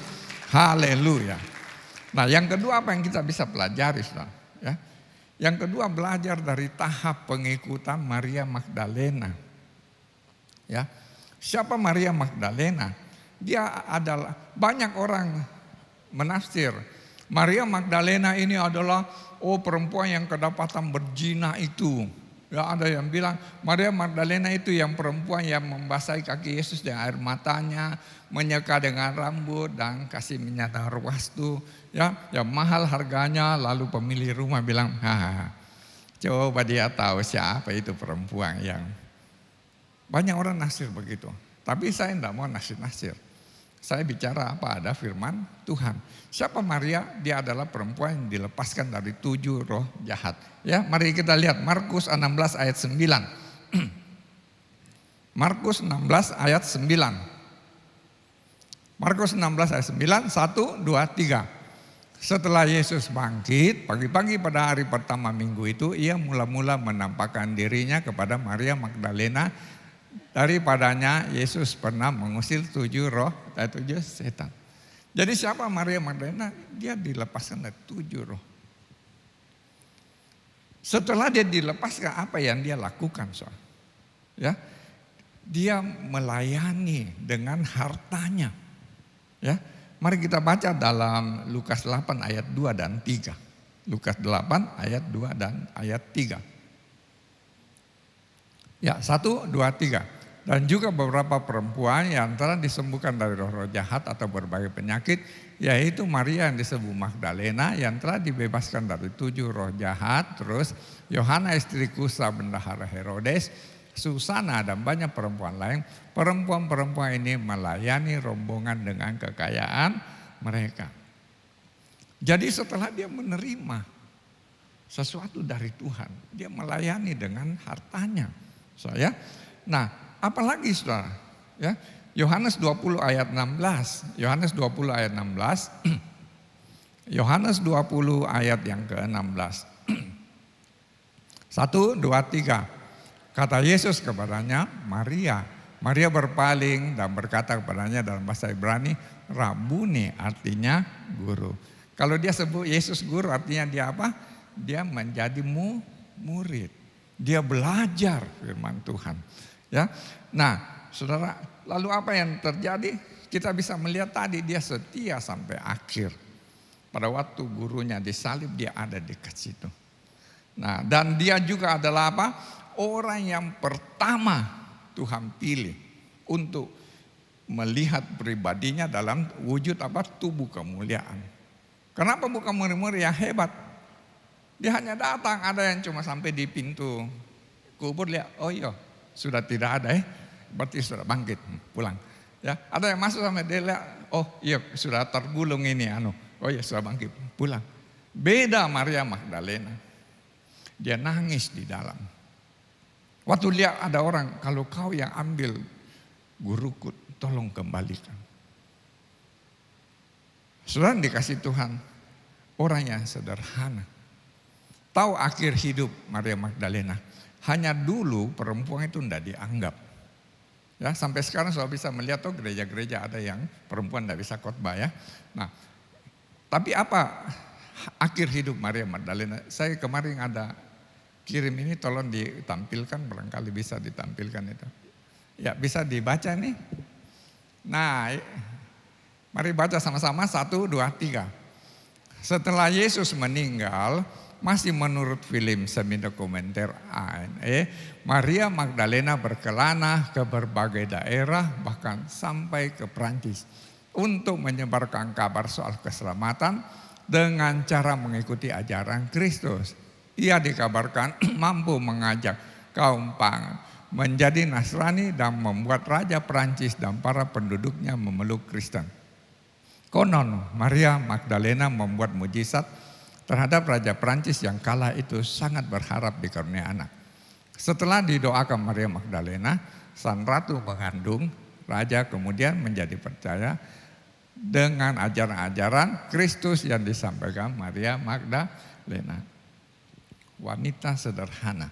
Haleluya. Nah, yang kedua apa yang kita bisa pelajari, saudara? Ya. Yang kedua belajar dari tahap pengikutan Maria Magdalena. Ya. Siapa Maria Magdalena? Dia adalah, banyak orang menafsir Maria Magdalena ini adalah perempuan yang kedapatan berzina itu. Ya, ada yang bilang Maria Magdalena itu yang perempuan yang membasahi kaki Yesus dengan air matanya, menyeka dengan rambut dan kasih minyak narwastu, ya, yang mahal harganya. Lalu pemilik rumah bilang, coba dia tahu siapa itu perempuan yang. Banyak orang nasir begitu. Tapi saya tidak mau nasir-nasir. Saya bicara apa ada firman Tuhan. Siapa Maria? Dia adalah perempuan yang dilepaskan dari 7 roh jahat. Ya, mari kita lihat Markus 16 ayat 9. Markus 16 ayat 9. Markus 16 ayat 9, 1, 2, 3. Setelah Yesus bangkit, pagi-pagi pada hari pertama minggu itu, ia mula-mula menampakkan dirinya kepada Maria Magdalena. Daripadanya Yesus pernah mengusir 7 roh dan 7 setan. Jadi siapa Maria Magdalena? Dia dilepaskan dari 7 roh. Setelah dia dilepaskan, apa yang dia lakukan, saudara? Ya, dia melayani dengan hartanya. Ya, mari kita baca dalam Lukas 8 ayat 2 dan 3. Lukas 8 ayat 2 dan ayat 3. Ya, 1, 2, 3. Dan juga beberapa perempuan yang telah disembuhkan dari roh-roh jahat atau berbagai penyakit, yaitu Maria yang disebut Magdalena yang telah dibebaskan dari 7 roh jahat, terus Yohana istri Kusa bendahara Herodes, Susana dan banyak perempuan lain. Perempuan-perempuan ini melayani rombongan dengan kekayaan mereka. Jadi setelah dia menerima sesuatu dari Tuhan, dia melayani dengan hartanya. Nah, apalagi saudara, ya, Yohanes 20 ayat 16. Yohanes 20 ayat 16. Yohanes 20 ayat yang ke-16. 1, 2, 3. Kata Yesus kepadanya, Maria. Maria berpaling dan berkata kepadanya dalam bahasa Ibrani, Rabuni, artinya guru. Kalau dia sebut Yesus guru, artinya dia apa? Dia menjadi murid. Dia belajar firman Tuhan. Ya, nah, saudara, lalu apa yang terjadi? Kita bisa melihat tadi dia setia sampai akhir. Pada waktu gurunya disalib, dia ada dekat situ. Nah, dan dia juga adalah apa? Orang yang pertama Tuhan pilih untuk melihat pribadinya dalam wujud apa? Tubuh kemuliaan. Kenapa bukan murid-murid yang hebat? Dia hanya datang, ada yang cuma sampai di pintu kubur, lihat, oh iya, sudah tidak ada, berarti sudah bangkit, pulang. Ya, ada yang masuk sampai dia lihat, oh iya, sudah tergulung ini, oh iya, sudah bangkit, pulang. Beda Maria Magdalena, dia nangis di dalam. Waktu lihat ada orang, kalau kau yang ambil guruku, tolong kembalikan. Saudara dikasih Tuhan, orang yang sederhana. Tahu akhir hidup Maria Magdalena. Hanya dulu perempuan itu tidak dianggap. Ya, sampai sekarang sudah bisa melihat tuh gereja-gereja ada yang perempuan tidak bisa khotbah ya. Nah, tapi apa akhir hidup Maria Magdalena? Saya kemarin ada kirim ini, tolong ditampilkan, barangkali bisa ditampilkan itu. Ya, bisa dibaca nih. Nah, mari baca sama-sama 1, 2, 3. Setelah Yesus meninggal, masih menurut film semi-dokumenter ANE, Maria Magdalena berkelana ke berbagai daerah bahkan sampai ke Prancis untuk menyebarkan kabar soal keselamatan dengan cara mengikuti ajaran Kristus. Ia dikabarkan mampu mengajak kaum Pang menjadi Nasrani dan membuat Raja Prancis dan para penduduknya memeluk Kristen. Konon Maria Magdalena membuat mujizat terhadap Raja Prancis yang kala itu sangat berharap dikarunia anak. Setelah didoakan Maria Magdalena, sang ratu mengandung, raja kemudian menjadi percaya dengan ajaran-ajaran Kristus yang disampaikan Maria Magdalena. Wanita sederhana,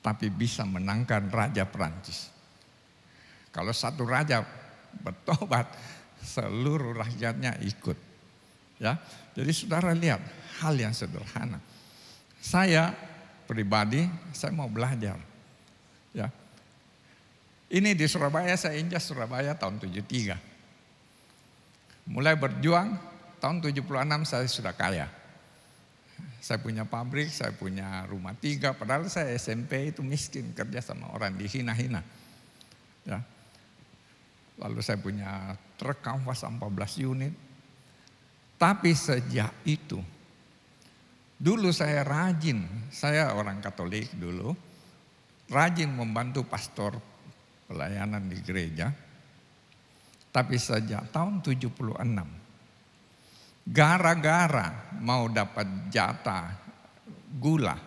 tapi bisa menangkan Raja Prancis. Kalau satu raja bertobat, seluruh rakyatnya ikut. Ya, jadi saudara lihat hal yang sederhana. Saya pribadi, saya mau belajar. Ya, ini di Surabaya, saya injak Surabaya tahun 73. Mulai berjuang tahun 76 saya sudah kaya. Saya punya pabrik, saya punya rumah 3. Padahal saya SMP itu miskin, kerja sama orang dihina-hina. Ya. Lalu saya punya truk kanvas 14 unit. Tapi sejak itu, dulu saya rajin, saya orang Katolik dulu, rajin membantu pastor pelayanan di gereja. Tapi sejak tahun 76, gara-gara mau dapat jatah gula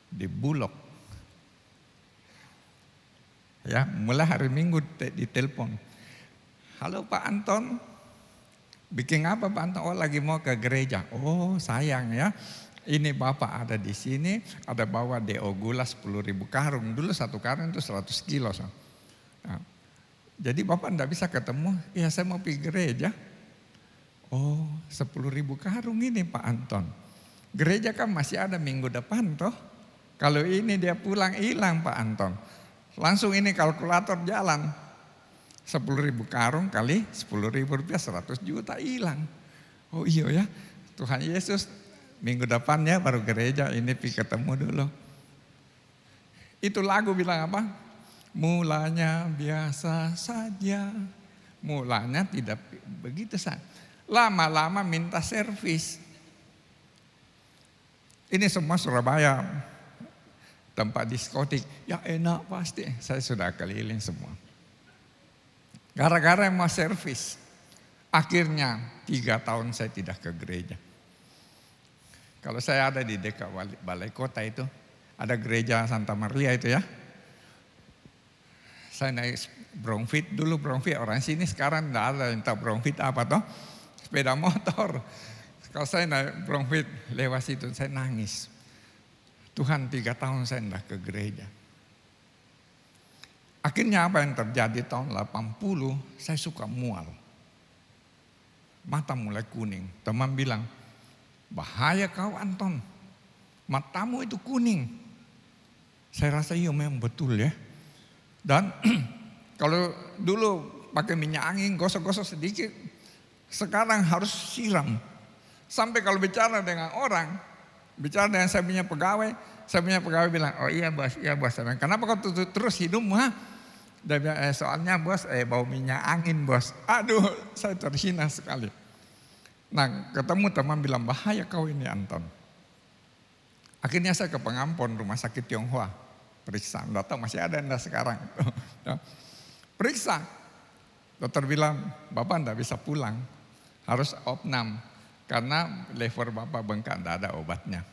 di Bulog, ya, mulai hari Minggu ditelepon, halo Pak Anton, bikin apa Pak Anton? Oh lagi mau ke gereja. Oh sayang ya, ini Bapak ada di sini, ada bawa DO gula 10.000 karung. Dulu satu karung itu 100 kilo. Nah, jadi Bapak enggak bisa ketemu, ya saya mau pergi gereja. Oh 10.000 karung ini Pak Anton. Gereja kan masih ada minggu depan toh. Kalau ini dia pulang hilang Pak Anton. Langsung ini kalkulator jalan. 10.000 karung kali 10.000 rupiah 100 juta hilang. Oh iya ya, Tuhan Yesus minggu depannya baru gereja ini ketemu dulu. Itu lagu bilang apa? Mulanya biasa saja. Mulanya tidak begitu saja. Lama-lama minta servis. Ini semua Surabaya, tempat diskotik. Ya enak pasti, saya sudah keliling semua. Gara-gara mau servis. Akhirnya 3 tahun saya tidak ke gereja. Kalau saya ada di dekat balai kota itu, ada gereja Santa Maria itu ya. Saya naik Bromfit dulu, Bromfit orang sini sekarang tidak ada yang tahu Bromfit apa toh. Sepeda motor. Kalau saya naik Bromfit lewat situ saya nangis. Tuhan 3 tahun saya tidak ke gereja. Akhirnya apa yang terjadi tahun 80 saya suka mual. Mata mulai kuning. Teman bilang, bahaya kau Anton. Matamu itu kuning. Saya rasa iya memang betul ya. Dan kalau dulu pakai minyak angin gosok-gosok sedikit. Sekarang harus siram. Sampai kalau bicara dengan orang, bicara dengan saya punya pegawai bilang, oh iya bos. Kenapa kau tutup terus hidungmu? Dia bilang, soalnya bos bau minyak angin bos. Aduh, saya terhina sekali. Nah, ketemu teman bilang, bahaya kau ini Anton. Akhirnya saya ke pengampun rumah sakit Tionghoa. Periksa, enggak tahu masih ada enggak sekarang. Periksa. Dokter bilang, Bapak enggak bisa pulang. Harus opnam. Karena lever Bapak bengkak, enggak ada obatnya.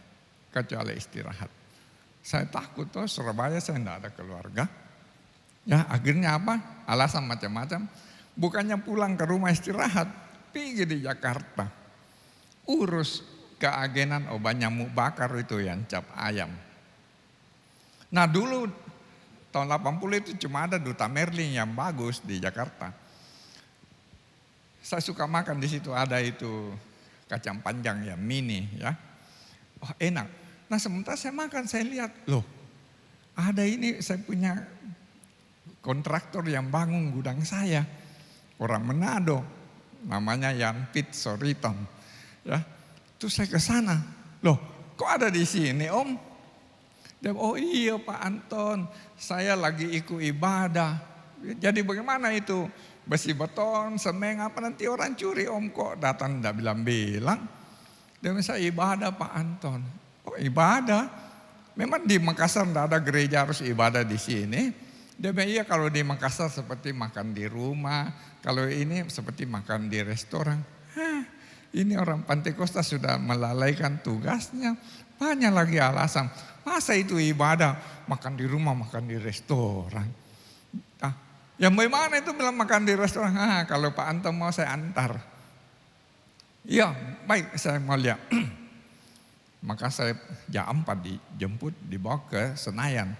Kecuali istirahat. Saya takut tuh, Surabaya saya enggak ada keluarga. Ya akhirnya apa? Alasan macam-macam. Bukannya pulang ke rumah istirahat, pergi di Jakarta. Urus keagenan obat nyamuk bakar itu yang cap ayam. Nah dulu tahun 80 itu cuma ada Duta Merlin yang bagus di Jakarta. Saya suka makan di situ, ada itu kacang panjang ya mini ya. Oh enak. Nah sementara saya makan saya lihat, loh ada ini saya punya kontraktor yang bangun gudang saya. Orang Manado, namanya Yan Pit Soriton. Ya, terus saya ke sana. Loh, kok ada di sini Om? Dia, oh iya Pak Anton, saya lagi ikut ibadah. Jadi bagaimana itu? Besi beton, semen apa nanti orang curi Om kok datang tidak bilang-bilang. Dia bilang saya ibadah Pak Anton. Oh ibadah? Memang di Makassar tidak ada gereja harus ibadah di sini. Dia bilang iya kalau di Makassar seperti makan di rumah, kalau ini seperti makan di restoran. Ini orang Pantekosta sudah melalaikan tugasnya, banyak lagi alasan. Masa itu ibadah, makan di rumah, makan di restoran. Yang bagaimana itu bilang makan di restoran? Kalau Pak Anton mau saya antar. Iya baik saya mau lihat. Maka saya jam 4 dijemput, dibawa ke Senayan.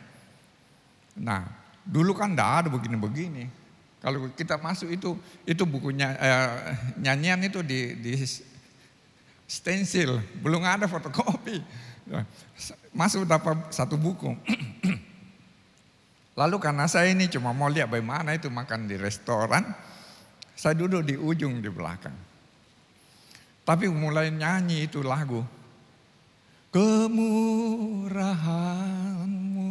Nah dulu kan enggak ada begini-begini. Kalau kita masuk itu bukunya nyanyian itu di stensil, belum ada fotokopi. Masuk dapat satu buku. Lalu karena saya ini cuma mau lihat bagaimana itu makan di restoran, saya duduk di ujung di belakang. Tapi mulai nyanyi itu lagu. Kemurahanmu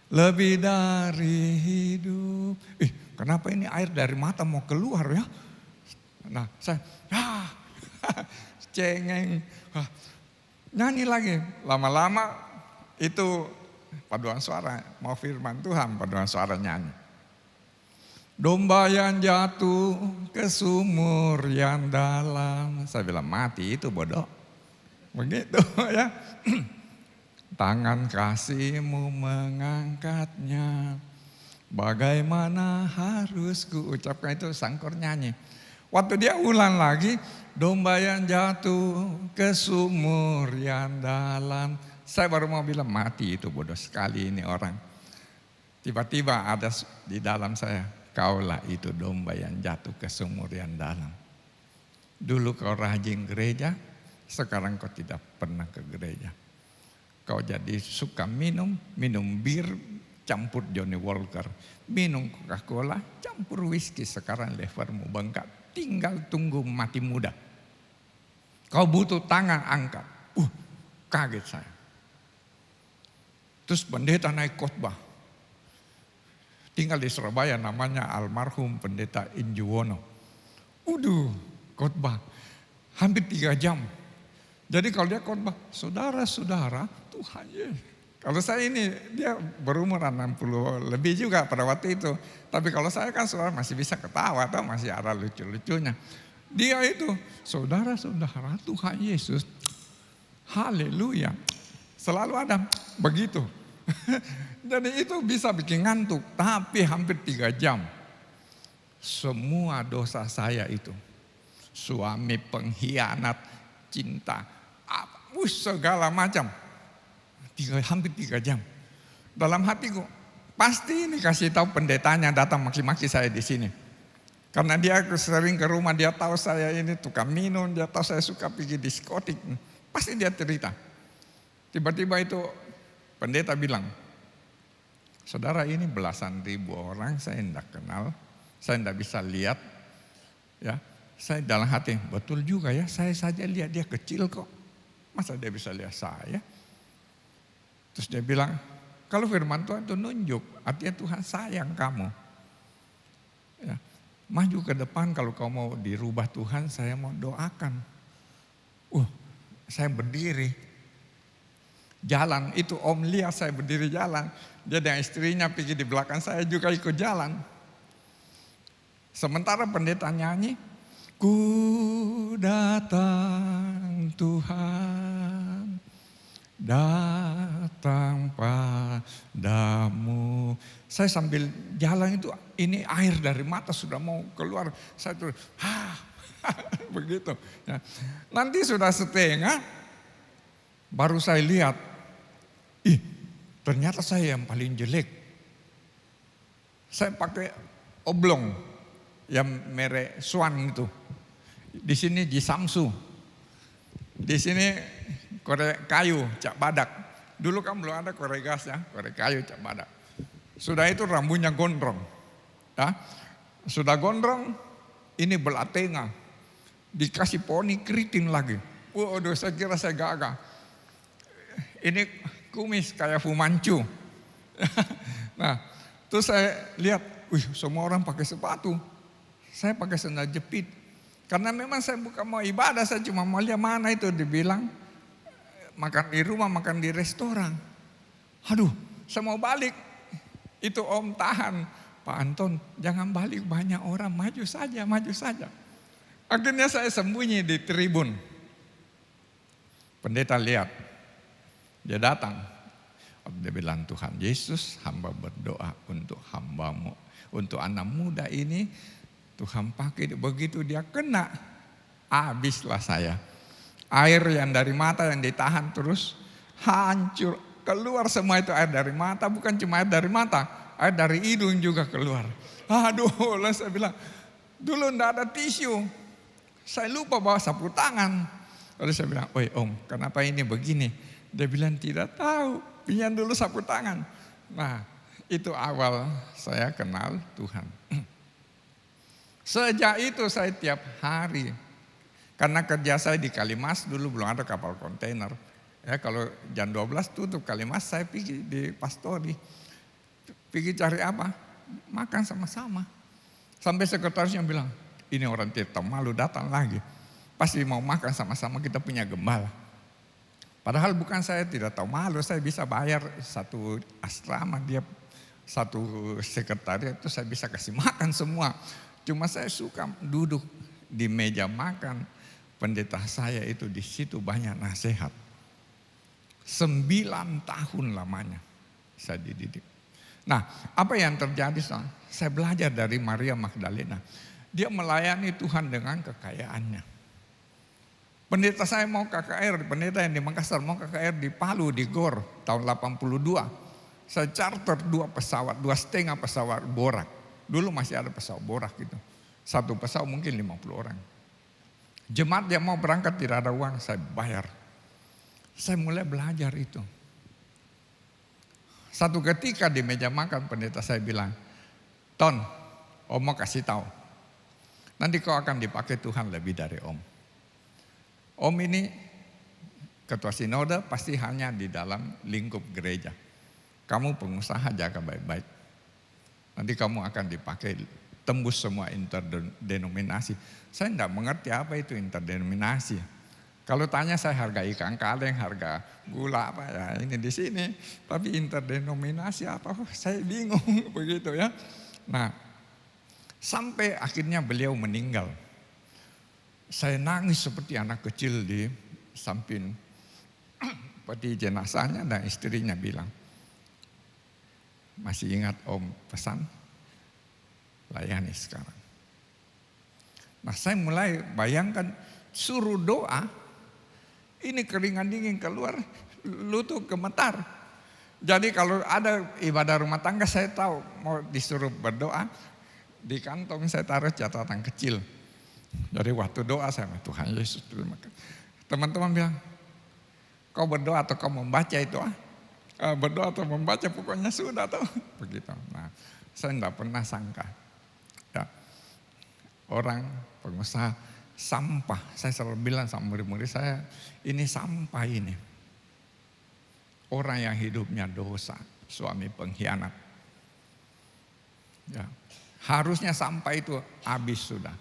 lebih dari hidup. Kenapa ini air dari mata mau keluar ya? Nah saya cengeng. Nyanyi lagi. Lama-lama itu paduan suara. Mau firman Tuhan paduan suara nyanyi. Domba yang jatuh ke sumur yang dalam. Saya bilang mati itu bodoh. Begitu ya. Tangan kasih-Mu mengangkatnya. Bagaimana harus ku ucapkan itu sangkor nyanyi. Waktu dia ulang lagi. Domba yang jatuh ke sumur yang dalam. Saya baru mau bilang mati itu bodoh sekali ini orang. Tiba-tiba ada di dalam saya. Kaulah itu domba yang jatuh ke sumur yang dalam. Dulu kau rajin gereja. Sekarang kau tidak pernah ke gereja. Kau jadi suka minum bir campur Johnny Walker. Minum Coca-Cola campur whisky. Sekarang levermu bengkak. Tinggal tunggu mati muda. Kau butuh tangan angkat. Kaget saya. Terus pendeta naik khotbah. Tinggal di Surabaya, namanya almarhum pendeta Injuwono. Khotbah. Hampir 3 jam. Jadi kalau dia khotbah, saudara-saudara, Tuhan Yesus. Kalau saya ini, dia berumur 60 lebih juga pada waktu itu. Tapi kalau saya kan saudara masih bisa ketawa atau masih ada lucu-lucunya. Dia itu, saudara-saudara Tuhan Yesus, haleluya. Selalu ada begitu. Jadi itu bisa bikin ngantuk, tapi hampir 3 jam. Semua dosa saya itu, suami pengkhianat, cinta, segala macam. Hampir 3 jam. Dalam hatiku, pasti ini kasih tahu pendetanya datang maki-maki saya di sini. Karena dia sering ke rumah, dia tahu saya ini tukang minum, dia tahu saya suka pergi diskotik. Pasti dia cerita. Tiba-tiba itu pendeta bilang, saudara ini belasan ribu orang saya tidak kenal, saya tidak bisa lihat. Ya, saya dalam hati, betul juga ya, saya saja lihat dia kecil kok. Masa dia bisa lihat saya? Terus dia bilang, kalau firman Tuhan itu nunjuk, artinya Tuhan sayang kamu. Ya, maju ke depan kalau kau mau dirubah Tuhan, saya mau doakan. Saya berdiri. Jalan, itu Om lihat saya berdiri jalan. Dia dan istrinya pergi di belakang saya juga ikut jalan. Sementara pendeta nyanyi, ku datang Tuhan, datang padamu. Saya sambil jalan itu, ini air dari mata sudah mau keluar. Saya tuh, begitu. Ya. Nanti sudah setengah, baru saya lihat, ternyata saya yang paling jelek. Saya pakai oblong yang merek Swan itu. Di sini Jisamsu. Di sini korek kayu, cak badak. Dulu kan belum ada korek gas ya, korek kayu, cak badak. Sudah itu rambutnya gondrong. Ya. Sudah gondrong, ini belatenga. Dikasih poni keriting lagi. Waduh, saya kira saya gagah. Ini kumis kayak Fu Manchu. Nah, terus saya lihat, semua orang pakai sepatu. Saya pakai sandal jepit. Karena memang saya bukan mau ibadah, saya cuma mau lihat mana itu dibilang makan di rumah, makan di restoran. Aduh, saya mau balik. Itu Om tahan. Pak Anton, jangan balik, banyak orang, maju saja, maju saja. Akhirnya saya sembunyi di tribun. Pendeta lihat. Dia datang, dia bilang, Tuhan Yesus, hamba berdoa untuk hambamu, untuk anak muda ini, Tuhan pakai, begitu dia kena, habislah saya. Air yang dari mata yang ditahan terus, hancur, keluar semua itu air dari mata, bukan cuma air dari mata, air dari hidung juga keluar. Aduh, lah saya bilang, dulu enggak ada tisu, saya lupa bawa sapu tangan. Lalu saya bilang, Om, kenapa ini begini? Dia bilang tidak tahu, pinjam dulu sapu tangan. Nah, itu awal saya kenal Tuhan. Sejak itu saya tiap hari, karena kerja saya di Kalimas, dulu belum ada kapal kontainer. Ya, kalau jam 12 tutup Kalimas, saya pergi di Pastori. Pergi cari apa? Makan sama-sama. Sampai sekretarisnya bilang, ini orang tidak malu datang lagi. Pasti mau makan sama-sama, kita punya gembala. Padahal bukan saya tidak tahu malu, saya bisa bayar satu asrama, dia satu sekretariat itu saya bisa kasih makan semua. Cuma saya suka duduk di meja makan, pendeta saya itu di situ banyak nasihat. 9 tahun lamanya saya dididik. Nah, apa yang terjadi? Saya belajar dari Maria Magdalena. Dia melayani Tuhan dengan kekayaannya. Pendeta saya mau KKR, pendeta yang di Makassar mau KKR di Palu, di GOR tahun 82. Saya charter 2 pesawat, 2,5 pesawat borak. Dulu masih ada pesawat borak gitu. Satu pesawat mungkin 50 orang. Jemaat yang mau berangkat tidak ada uang, saya bayar. Saya mulai belajar itu. Satu ketika di meja makan pendeta saya bilang, Ton, Om mau kasih tahu. Nanti kau akan dipakai Tuhan lebih dari Om. Om ini ketua sinode pasti hanya di dalam lingkup gereja. Kamu pengusaha, jaga baik-baik. Nanti kamu akan dipakai tembus semua interdenominasi. Saya tidak mengerti apa itu interdenominasi. Kalau tanya saya harga ikan kaleng, harga gula apa ya ini di sini. Tapi interdenominasi apa? Saya bingung begitu ya. Nah, sampai akhirnya beliau meninggal. Saya nangis seperti anak kecil di samping peti jenazahnya dan istrinya bilang, masih ingat Om pesan? Layani sekarang. Nah saya mulai bayangkan suruh doa, ini keringan dingin keluar, lutut gemetar. Jadi kalau ada ibadah rumah tangga saya tahu mau disuruh berdoa, di kantong saya taruh catatan kecil. Jadi waktu doa saya, Tuhan Yesus terima kasih. Teman-teman bilang, kau berdoa atau kau membaca itu berdoa atau membaca pokoknya sudah tuh begitu. Nah saya tidak pernah sangka ya, orang pengusaha sampah, saya selalu bilang sama murid-murid saya, ini sampah ini. Orang yang hidupnya dosa, suami pengkhianat. Ya, harusnya sampah itu habis sudah.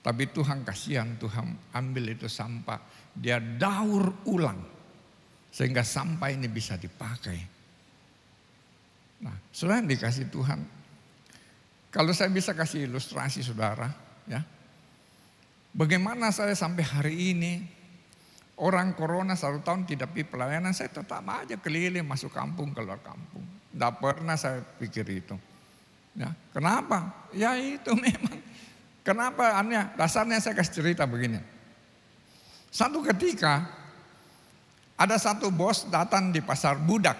Tapi Tuhan kasihan, Tuhan ambil itu sampah, dia daur ulang. Sehingga sampah ini bisa dipakai. Nah, saudara yang dikasih Tuhan, kalau saya bisa kasih ilustrasi saudara, ya, bagaimana saya sampai hari ini, orang corona 1 tahun tidak pergi pelayanan, saya tetap aja keliling masuk kampung, keluar kampung. Tidak pernah saya pikir itu. Ya, kenapa? Ya itu memang. Kenapa? Dasarnya saya kasih cerita begini. Satu ketika, ada satu bos datang di pasar budak.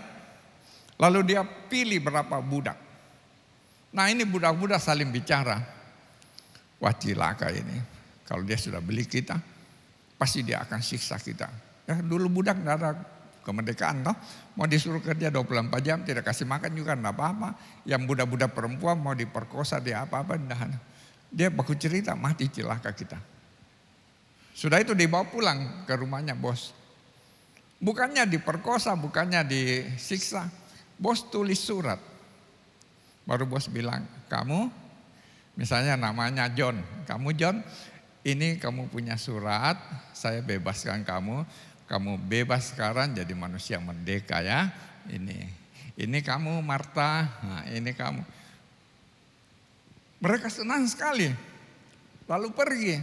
Lalu dia pilih berapa budak. Nah ini budak-budak saling bicara. Wah cilaka ini. Kalau dia sudah beli kita, pasti dia akan siksa kita. Ya, dulu budak tidak ada kemerdekaan toh. Mau disuruh kerja 24 jam, tidak kasih makan juga tidak apa-apa. Yang budak-budak perempuan mau diperkosa, dia apa-apa. Dia baku cerita, mati cilaka kita. Sudah itu dibawa pulang ke rumahnya bos. Bukannya diperkosa, bukannya disiksa. Bos tulis surat. Baru bos bilang, kamu, misalnya namanya John. Kamu John, ini kamu punya surat, saya bebaskan kamu. Kamu bebas sekarang jadi manusia merdeka ya. Ini kamu Marta, nah ini kamu. Mereka senang sekali. Lalu pergi.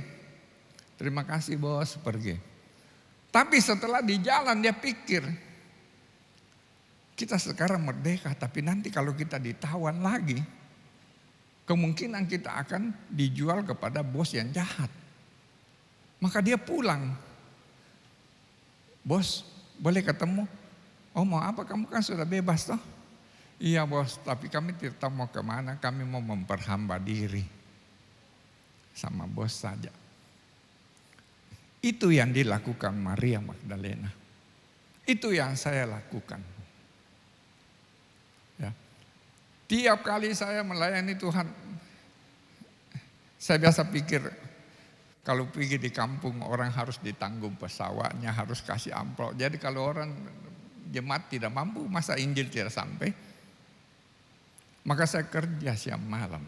Terima kasih bos, pergi. Tapi setelah di jalan dia pikir, kita sekarang merdeka, tapi nanti kalau kita ditawan lagi, kemungkinan kita akan dijual kepada bos yang jahat. Maka dia pulang. Bos, boleh ketemu? Oh mau apa? Kamu kan sudah bebas toh? Iya bos, tapi kami tidak tahu mau kemana, kami mau memperhamba diri. Sama bos saja. Itu yang dilakukan Maria Magdalena. Itu yang saya lakukan. Ya. Tiap kali saya melayani Tuhan, saya biasa pikir, kalau pergi di kampung orang harus ditanggung pesawatnya, harus kasih amplop. Jadi kalau orang jemaat tidak mampu, masa Injil tidak sampai? Maka saya kerja siang malam.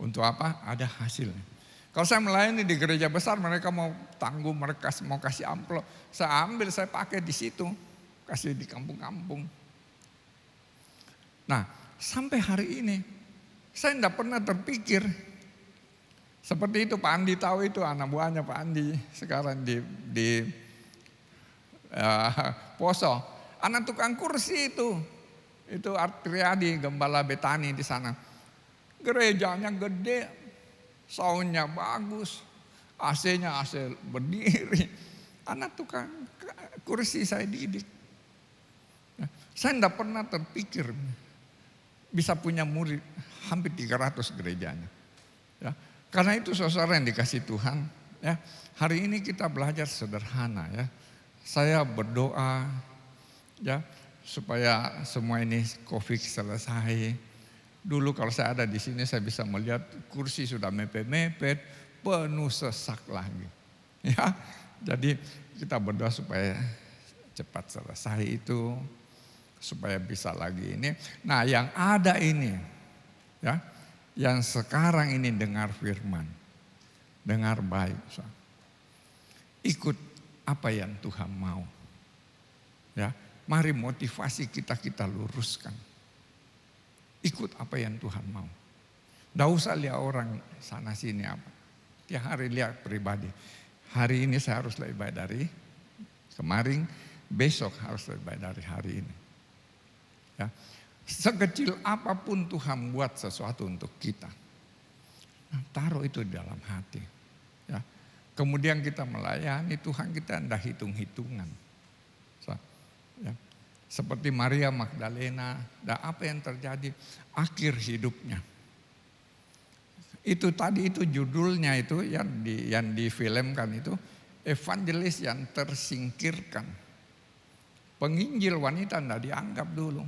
Untuk apa? Ada hasilnya. Kalau saya melayani di gereja besar, mereka mau tanggung, mereka mau kasih amplop. Saya ambil, saya pakai di situ. Kasih di kampung-kampung. Nah, sampai hari ini, saya tidak pernah terpikir. Seperti itu Pak Andi tahu itu, anak buahnya Pak Andi. Sekarang di Poso. Anak tukang kursi itu. Itu Artriadi, Gembala Betani di sana. Gerejanya gede, soundnya bagus, AC-nya AC berdiri. Anak tukang kursi saya didik. Saya tidak pernah terpikir bisa punya murid hampir 300 gerejanya. Ya. Karena itu saudara yang dikasih Tuhan, Ya, hari ini kita belajar sederhana ya. Saya berdoa ya supaya semua ini COVID selesai. Dulu kalau saya ada di sini saya bisa melihat kursi sudah mepet-mepet, penuh sesak lagi. Ya, jadi kita berdoa supaya cepat selesai itu, supaya bisa lagi ini. Nah, yang ada ini ya, yang sekarang ini dengar firman, dengar baik, ikut apa yang Tuhan mau. Ya, mari motivasi kita luruskan. Ikut apa yang Tuhan mau. Tidak usah lihat orang sana sini apa. Tiap hari lihat pribadi. Hari ini saya harus lebih baik dari kemarin, besok harus lebih baik dari hari ini. Ya. Sekecil apapun Tuhan buat sesuatu untuk kita. Nah, taruh itu di dalam hati. Ya. Kemudian kita melayani Tuhan, kita tidak hitung-hitungan. Ya. Seperti Maria Magdalena, dan apa yang terjadi akhir hidupnya. Itu tadi itu judulnya itu yang difilmkan itu evangelis yang tersingkirkan. Penginjil wanita tidak dianggap dulu,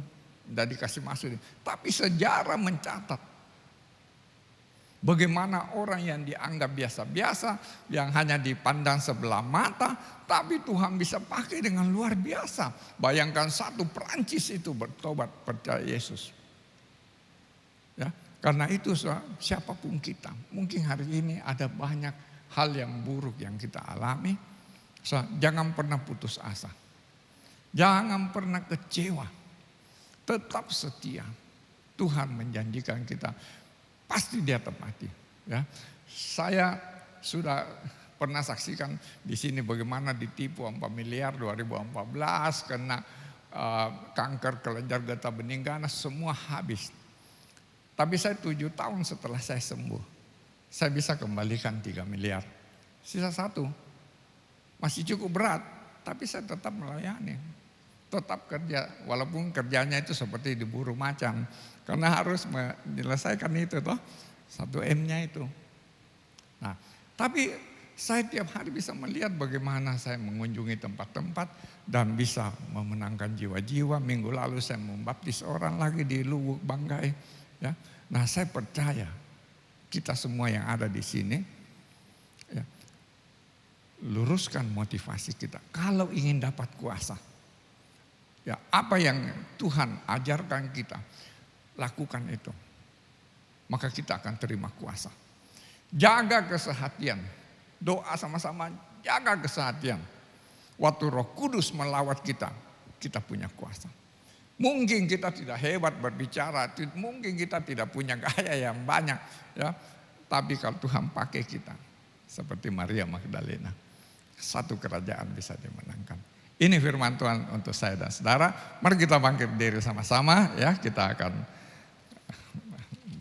tidak dikasih masuk. Tapi sejarah mencatat bagaimana orang yang dianggap biasa-biasa, yang hanya dipandang sebelah mata, tapi Tuhan bisa pakai dengan luar biasa. Bayangkan satu Perancis itu bertobat percaya Yesus. Ya, karena itu siapapun kita, mungkin hari ini ada banyak hal yang buruk yang kita alami. Jangan pernah putus asa, jangan pernah kecewa, tetap setia. Tuhan menjanjikan kita pasti dia tepati. Ya, saya sudah pernah saksikan di sini bagaimana ditipu 4 miliar 2014 kena kanker kelenjar getah bening ganas, semua habis. Tapi saya 7 tahun setelah saya sembuh, saya bisa kembalikan 3 miliar. Sisa 1 masih cukup berat, tapi saya tetap melayani, tetap kerja, walaupun kerjanya itu seperti diburu macan. Karena harus menyelesaikan itu toh, 1M-nya itu. Nah, tapi saya tiap hari bisa melihat bagaimana saya mengunjungi tempat-tempat dan bisa memenangkan jiwa-jiwa. Minggu lalu saya membaptis orang lagi di Luwuk Banggai. Ya. Nah, saya percaya kita semua yang ada di sini, ya, luruskan motivasi kita. Kalau ingin dapat kuasa, ya, apa yang Tuhan ajarkan kita, lakukan itu. Maka kita akan terima kuasa. Jaga kesehatan. Doa sama-sama, jaga kesehatan. Waktu Roh Kudus melawat kita, kita punya kuasa. Mungkin kita tidak hebat berbicara, mungkin kita tidak punya gaya yang banyak, ya. Tapi kalau Tuhan pakai kita, seperti Maria Magdalena, satu kerajaan bisa dimenangkan. Ini firman Tuhan untuk saya dan saudara. Mari kita bangkit diri sama-sama, ya. Kita akan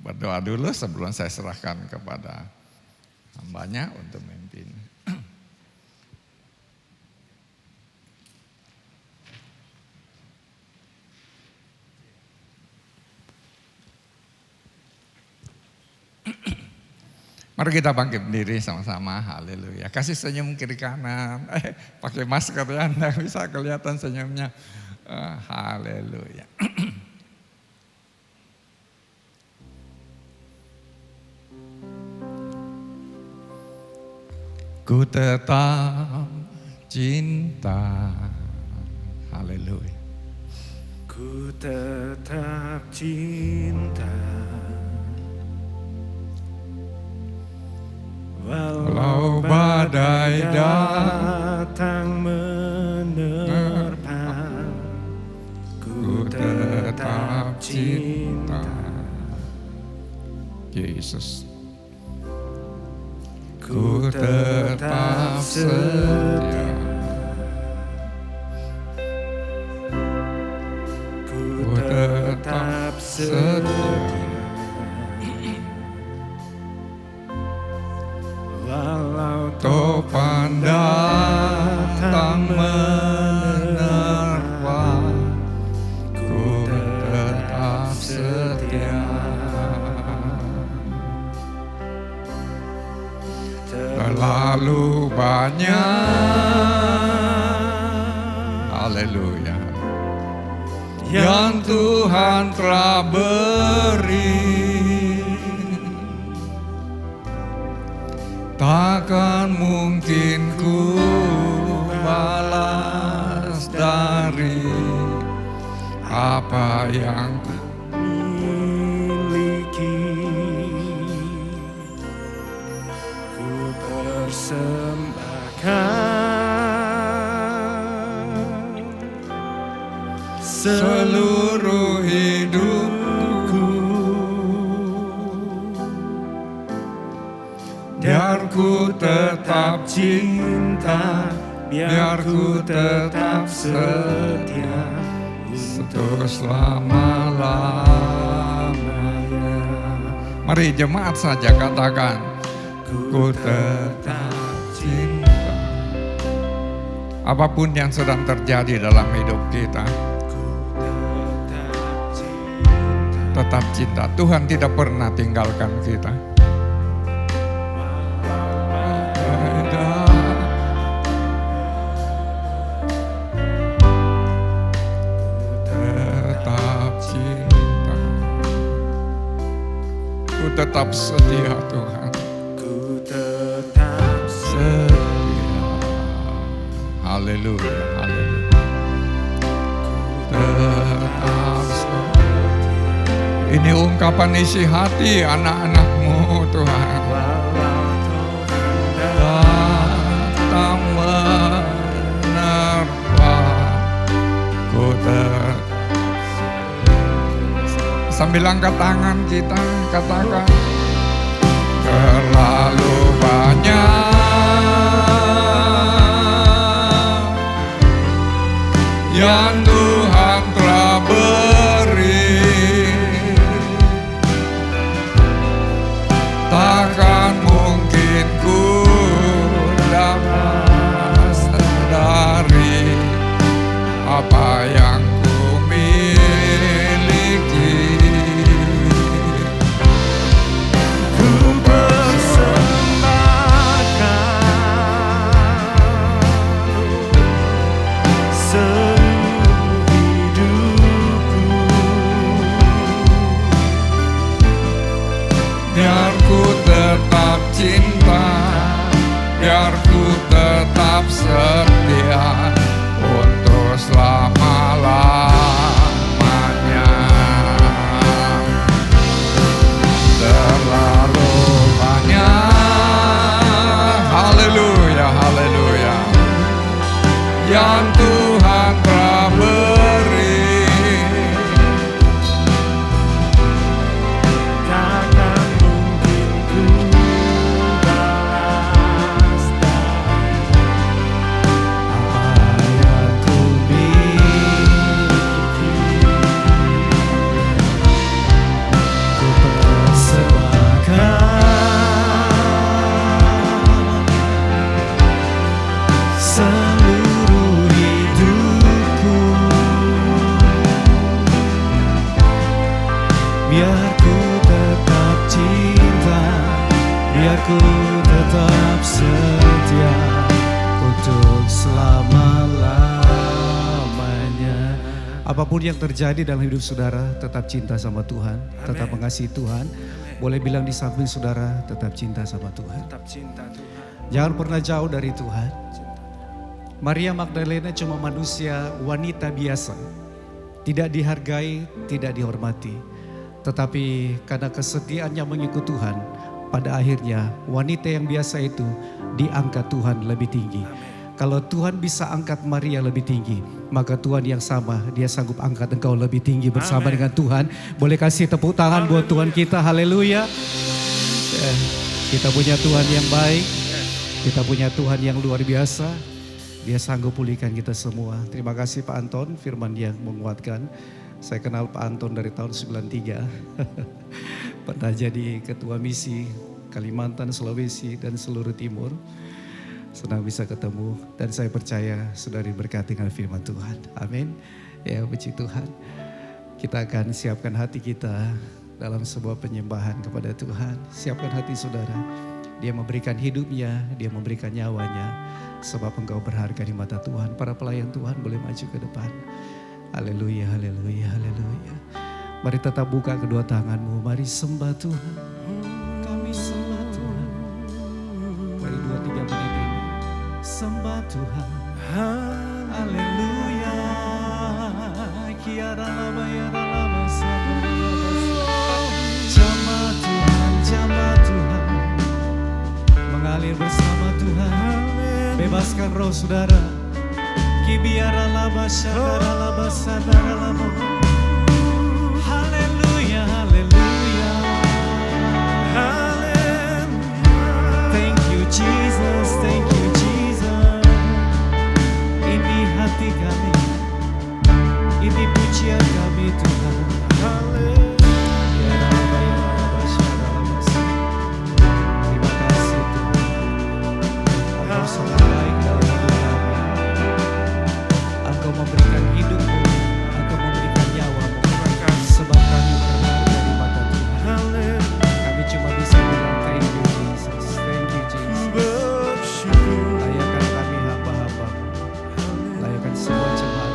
berdoa dulu sebelum saya serahkan kepada hambanya untuk memimpin. Mari kita bangkit diri sama-sama, haleluya. Kasih senyum kiri kanan, pakai masker ya, anda bisa kelihatan senyumnya. Haleluya. Ku tetap cinta, haleluya. Ku tetap cinta, walau badai datang menerpa, ku tetap cinta. Yesus. Ku tetap setia, ku tetap setia, walau topan datang menerpa, ku tetap setia. terlalu banyak. Haleluya. Yang Tuhan telah beri, takkan mungkin ku balas dari apa yang ku miliki. Ku persembahkan seluruh hidupku, biar ku tetap cinta, biar ku tetap setia untuk selama-lamanya. Mari jemaat saja katakan, ku tetap cinta. Apapun yang sedang terjadi dalam hidup kita, tetap cinta. Tuhan tidak pernah tinggalkan kita. Tetap cinta. Ku tetap setia Tuhan. Ku tetap Setia. Haleluya, haleluya. Tetap setia. Ini ungkapan isi hati anak-anak-Mu Tuhan. Datang menerpa ku sambil angkat tangan kita katakan, terlalu banyak yang Tuhan telah beri, takkan mungkin ku dapat dari apa yang ku miliki. Ku persembahkan seluruh hidupku, Biar ku tetap cinta, biar ku tetap setia untuk selama-lamanya. Terlalu banyak, haleluya, haleluya, yang Tuhan telah beri, takkan mungkin ku balas dari apa yang ku miliki. Ku persembahkan seluruh hidupku, biar ku tetap cinta, biar ku tetap setia untuk selama-lamanya. Apapun yang terjadi dalam hidup saudara, tetap cinta sama Tuhan, tetap mengasihi Tuhan. Boleh bilang di samping saudara, tetap cinta sama Tuhan. Tetap cinta Tuhan. Jangan pernah jauh dari Tuhan. Maria Magdalena cuma manusia, wanita biasa. Tidak dihargai, tidak dihormati. Tetapi karena kesetiaannya mengikut Tuhan, pada akhirnya wanita yang biasa itu diangkat Tuhan lebih tinggi. Kalau Tuhan bisa angkat Maria lebih tinggi, maka Tuhan yang sama, dia sanggup angkat engkau lebih tinggi bersama Amen. dengan Tuhan. Boleh kasih tepuk tangan buat Tuhan kita, haleluya. Kita punya Tuhan yang baik, kita punya Tuhan yang luar biasa. Dia sanggup pulihkan kita semua. Terima kasih Pak Anton, firman yang menguatkan. Saya kenal Pak Anton dari tahun 93. Pernah jadi ketua misi Kalimantan, Sulawesi, dan seluruh timur. Senang bisa ketemu dan saya percaya sudah diberkati dengan firman Tuhan. Amin. Ya, puji Tuhan. Kita akan siapkan hati kita dalam sebuah penyembahan kepada Tuhan. Siapkan hati saudara. Dia memberikan hidupnya, dia memberikan nyawanya. Sebab engkau berharga di mata Tuhan. Para pelayan Tuhan boleh maju ke depan. Haleluya, haleluya, haleluya. Mari tetap buka kedua tanganmu. Mari sembah Tuhan. Kami sembah Tuhan. Mari 2-3 menit ini. Sembah Tuhan. Haleluya. Kiara lama yara lama sama. Jamaah Tuhan, jamaah Tuhan. Mengalir bersama Tuhan. Bebaskan roh saudara. Kibiara laba syadara laba sadara laba. Haleluya, haleluya. Thank you Jesus, thank you Jesus. Ini hati kami, ini pujian kami Tuhan. Kiara laba yara laba syadara laba. Terima kasih Tuhan. Engkau sangat baik dalam hidup kami. Engkau memberikan hidupmu, Engkau memberikan nyawamu. Sebab kami berharga di mata Tuhan. Kami cuma bisa bilang thank you Jesus, thank you Jesus. Layakan kami hamba-hambamu, layakan semua jemaat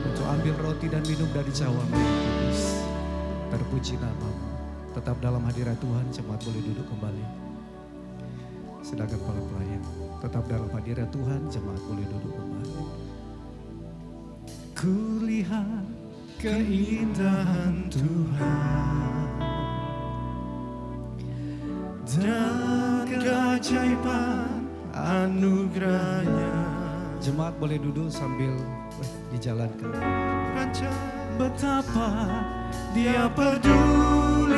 untuk ambil roti dan minum dari cawan yang kudus. Terpuji namamu. Tetap dalam hadirat Tuhan, jemaat boleh duduk kembali. Sedangkan para pelayan tetap dalam hadirat Tuhan, jemaat boleh duduk kembali. Kulihat keindahan Tuhan dan keajaiban anugerahnya. Jemaat boleh duduk sambil dijalankan. Betapa dia pedulikan,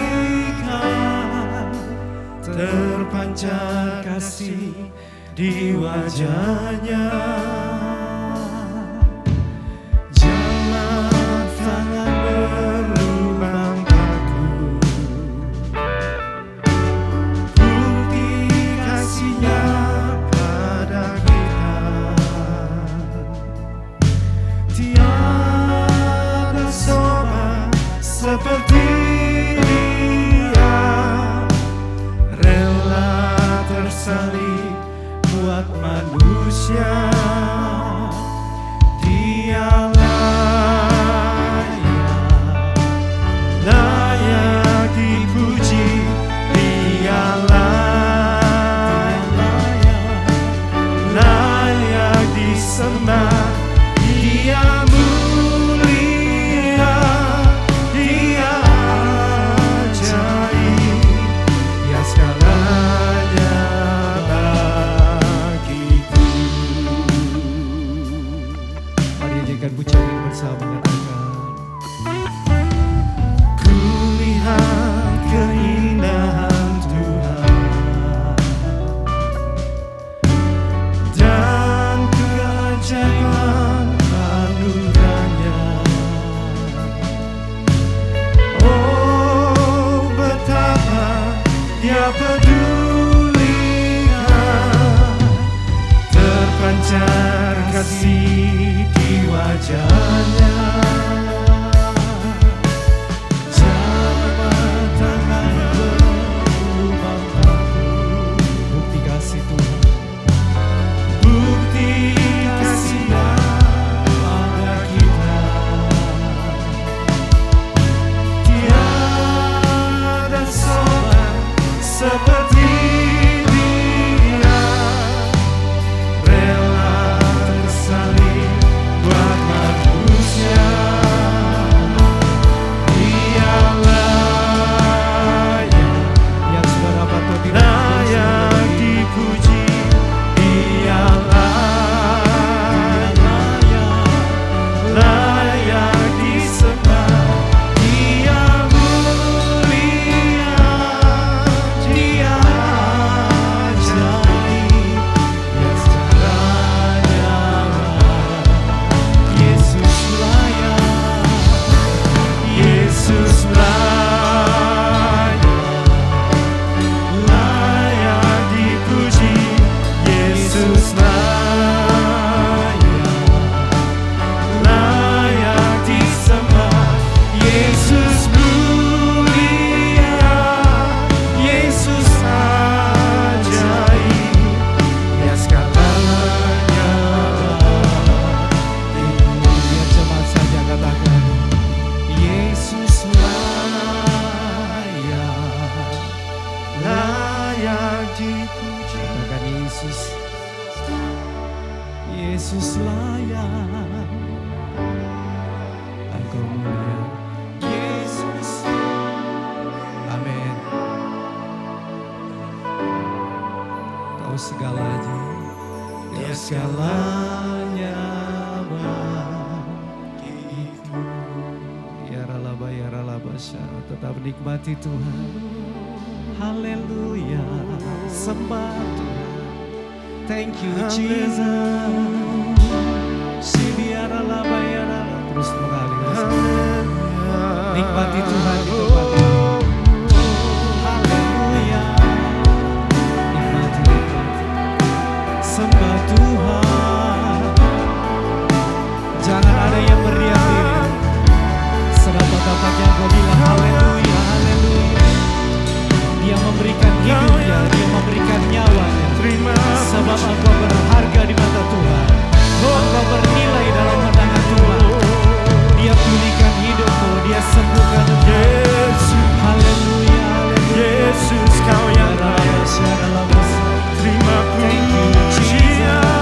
terpancar kasih di wajahnya. Jamaah tangan berlubang paku, bukti kasihnya pada kita. Tiada sobat seperti dia, rela tersalib buat manusia. Dia layak dipuji, dia layak disembah. Dia mulia, dia ajaib, dia segalanya bagiku. Mari nyanyikan pujian ini bersama, katakan. Kulihat keindahan Tuhan dan keajaiban anugerahnya. Oh, betapa dia pedulikan, terpancar kasih di wajahnya. Jamaah tangan berlubang paku, bukti kasih Tuhan, bukti kasih-Nya pada kita. Tiada sobat seperti dia, rela tersalib buat manusia. Dia layak, yang sudah dapat layak dipuji. Dia layak disembah. Dia mulia, dia layak dipuji. Katakan Yesus. Yesus layak. Engkau mulia. Yesus. Amin. Kau segalanya. Kau segalanya bagiku. Ya ralaba ya ralabasya. Tetap nikmati Tuhan. Haleluya. Sembah Tuhan. Thank you Jesus. Sibiara laba ya ralaba. Terus mengalir. Nikmati Tuhan di tempat ini. Haleluya. Nikmati. Sembah Tuhan. Jangan ada yang berdiam diri. Sedapat-dapatnya kau bilang haleluya, haleluya. Dia memberikan hidupnya, dia memberikan nyawanya. Sebab engkau berharga di mata Tuhan. Engkau bernilai dalam pandangan Tuhan. Dia pulihkan hidupmu, dia sembuhkan engkau. Haleluya, haleluya. Yesus kau yang layak. Terima pujian.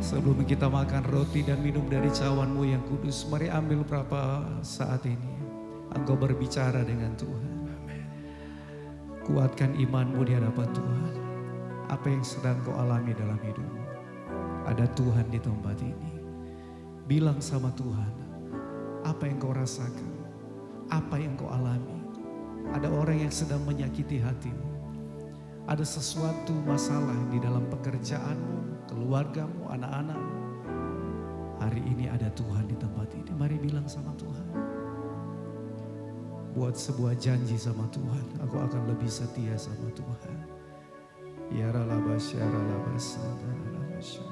Sebelum kita makan roti dan minum dari cawan-Mu yang kudus, mari ambil berapa saat ini. Engkau berbicara dengan Tuhan. Kuatkan iman-Mu di hadapan Tuhan. Apa yang sedang kau alami dalam hidupmu. Ada Tuhan di tempat ini. Bilang sama Tuhan, apa yang kau rasakan, apa yang kau alami. Ada orang yang sedang menyakiti hatimu. Ada sesuatu masalah di dalam pekerjaanmu, keluargamu, anak-anakmu. Hari ini ada Tuhan di tempat ini. Mari bilang sama Tuhan. Buat sebuah janji sama Tuhan. Aku akan lebih setia sama Tuhan. Ya ralabasya, ralabasya, ralabasya.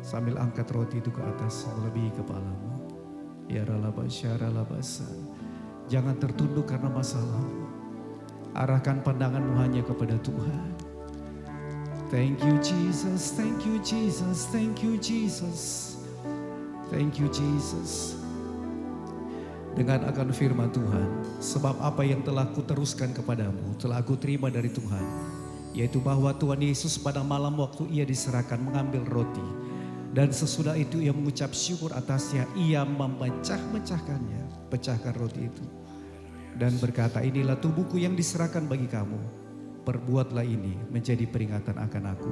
Sambil angkat roti itu ke atas melebihi kepalamu. Ya ralabasya, ralabasya. Jangan tertunduk karena masalahmu. Arahkan pandanganmu hanya kepada Tuhan. Thank you Jesus, thank you Jesus, thank you Jesus. Thank you Jesus. Dengan akan firman Tuhan, sebab apa yang telah kuteruskan kepadamu telah aku terima dari Tuhan, yaitu bahwa Tuhan Yesus pada malam waktu ia diserahkan mengambil roti, dan sesudah itu ia mengucap syukur atasnya, ia memecah-mecahkannya, pecahkan roti itu, dan berkata, inilah tubuhku yang diserahkan bagi kamu, perbuatlah ini menjadi peringatan akan aku.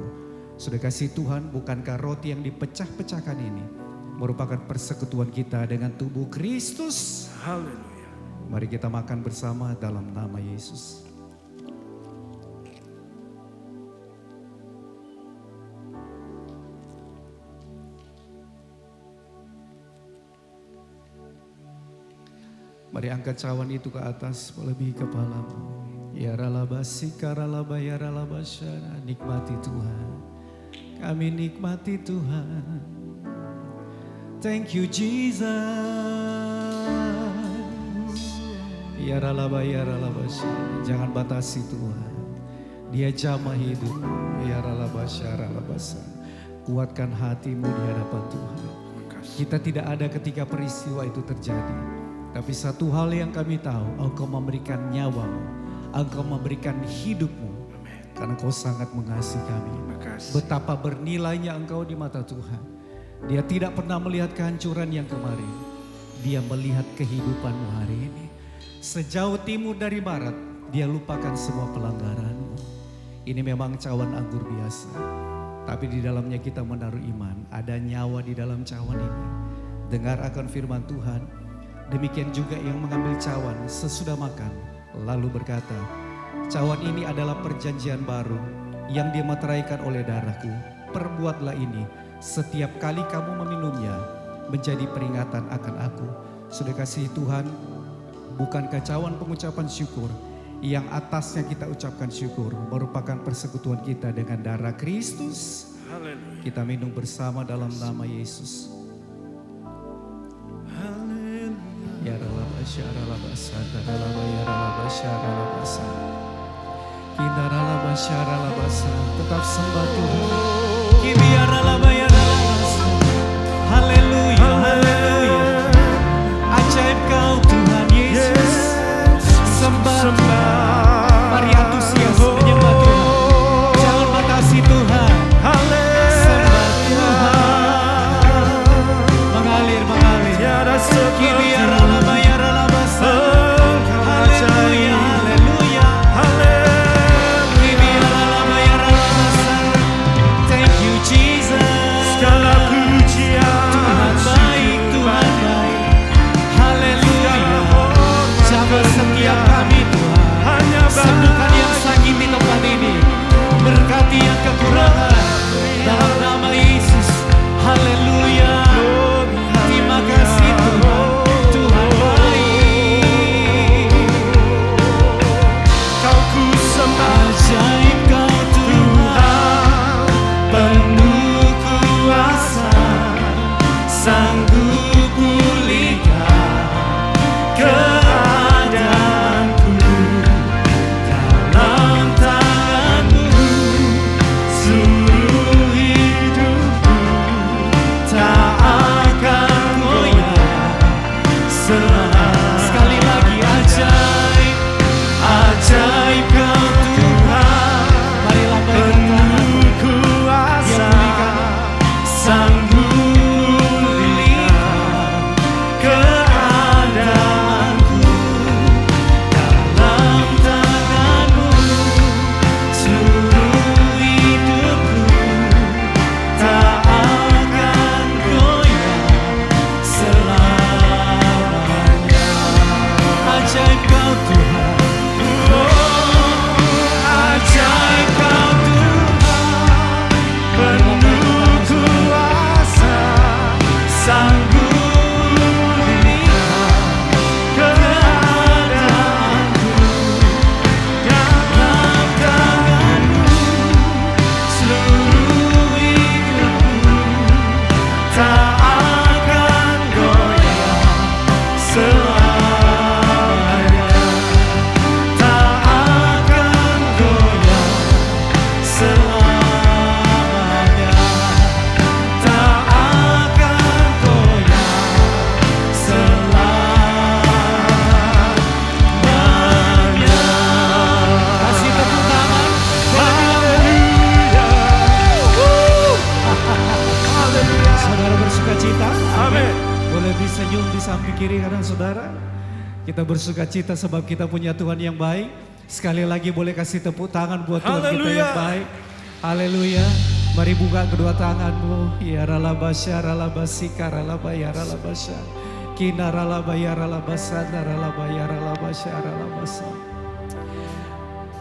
Sudah kasih Tuhan, bukankah roti yang dipecah-pecahkan ini merupakan persekutuan kita dengan tubuh Kristus? Haleluya. Mari kita makan bersama dalam nama Yesus. Mari angkat cawan itu ke atas melebihi kepalamu. Ya ralabasi karalaba ya ralabasyana. Nikmati Tuhan. Kami nikmati Tuhan. Thank you Jesus. Ya ralaba ya ralabasyana. Jangan batasi Tuhan. Dia jamah hidup. Ya ralabasya ralabasa. Kuatkan hatimu di hadapan Tuhan. Kita tidak ada ketika peristiwa itu terjadi. Tapi satu hal yang kami tahu, Engkau memberikan nyawamu, Engkau memberikan hidupmu, karena Engkau sangat mengasihi kami. Betapa bernilainya Engkau di mata Tuhan. Dia tidak pernah melihat kehancuran yang kemarin, Dia melihat kehidupanmu hari ini. Sejauh timur dari barat, Dia lupakan semua pelanggaranmu. Ini memang cawan anggur biasa, tapi di dalamnya kita menaruh iman. Ada nyawa di dalam cawan ini. Dengar akan firman Tuhan. Demikian juga yang mengambil cawan sesudah makan, lalu berkata, cawan ini adalah perjanjian baru yang dimeteraikan oleh darahku. Perbuatlah ini setiap kali kamu meminumnya, menjadi peringatan akan aku. Sudah kasih Tuhan, bukankah cawan pengucapan syukur yang atasnya kita ucapkan syukur merupakan persekutuan kita dengan darah Kristus? Haleluya. Kita minum bersama dalam nama Yesus. Ya ralabasya ralabasa, ralaba ya ralabasya ralabasa. Tetap sembah Tuhan. Haleluya, haleluya. Ajaib Kau Tuhan Yesus. Sembah Tuhan. Mari antusias menyembah Tuhan. Jangan batasi Tuhan. Sembah Tuhan. Mengalir, mengalir. Haleluya, haleluya. Thank you Jesus. Segala pujian Tuhan baik, Tuhan baik. Haleluya. Jaga setiap kami Tuhan. hanya Sembuhkan yang sakit di tempat ini. Berkati yang kekurangan. Dalam nama Yesus. Haleluya. Terima kasih Tuhan. Tuhan baik. Kau ku sembah Ajaib Kau Tuhan. Penuh kuasa. Sanggup pulihkan keadaanku. Dalam tangan-Mu seluruh hidupku tak akan goyah. Sekali lagi ajaib, ajaib Kau Tuhan. Mari lambaikan tangan. kuasa Sanggup pulihkan keadaanku. Dalam tangan-Mu seluruh hidupku tak akan goyah selamanya. Ajaib Kau Tuhan. Ajaib Kau Tuhan. Penuh kuasa. Sanggup pulihkan keadaanku. Dalam tangan-Mu seluruh hidupku tak akan goyah selamanya. Tak akan goyah selamanya. Tak akan goyah selamanya. Kasih tepuk tangan. Saudara bersuka cita. Amin. Boleh disenyum di samping kiri kanan saudara. Kita bersuka cita sebab kita punya Tuhan yang baik. Sekali lagi boleh kasih tepuk tangan buat Tuhan kita Haleluya. yang baik. Haleluya. Mari buka kedua tanganmu. Ya ralabasya ralabasika ralabaya ralabasya. Kina ralabaya ralabasana ralabaya ralabasya ralabasa.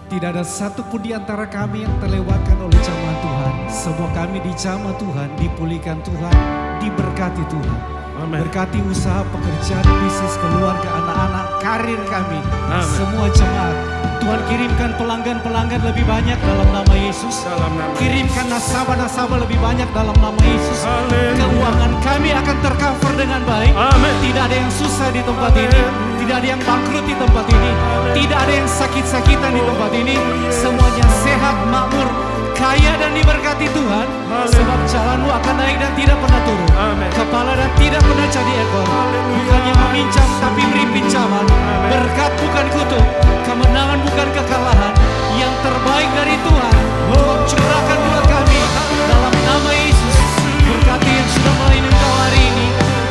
Tidak ada satupun di antara kami yang terlewatkan oleh jamaah Tuhan. Semua kami dijamah Tuhan, dipulihkan Tuhan, diberkati Tuhan. Amin. Berkati usaha, pekerjaan, bisnis, keluarga, anak-anak, karir kami. Amin. Semua jemaat. Tuhan kirimkan pelanggan-pelanggan lebih banyak dalam nama Yesus. Dalam nama Kirimkan nasabah-nasabah lebih banyak dalam nama Yesus. Haleluya. Keuangan kami akan tercover dengan baik. Amin. Tidak ada yang susah di tempat ini. Tidak ada yang bangkrut di tempat ini. Tidak ada yang sakit-sakitan di tempat ini. Semuanya sehat, makmur, kaya dan diberkati Tuhan. Sebab jalanmu akan naik dan tidak pernah turun. Amin. Kepala dan tidak pernah jadi ekor. Bukannya meminjam tapi beri pinjaman. Berkat bukan kutuk. Kemenangan bukan kekalahan. Yang terbaik dari Tuhan Tuhan curahkan buat kami dalam nama Yesus. Berkati yang sudah melayani Engkau hari ini.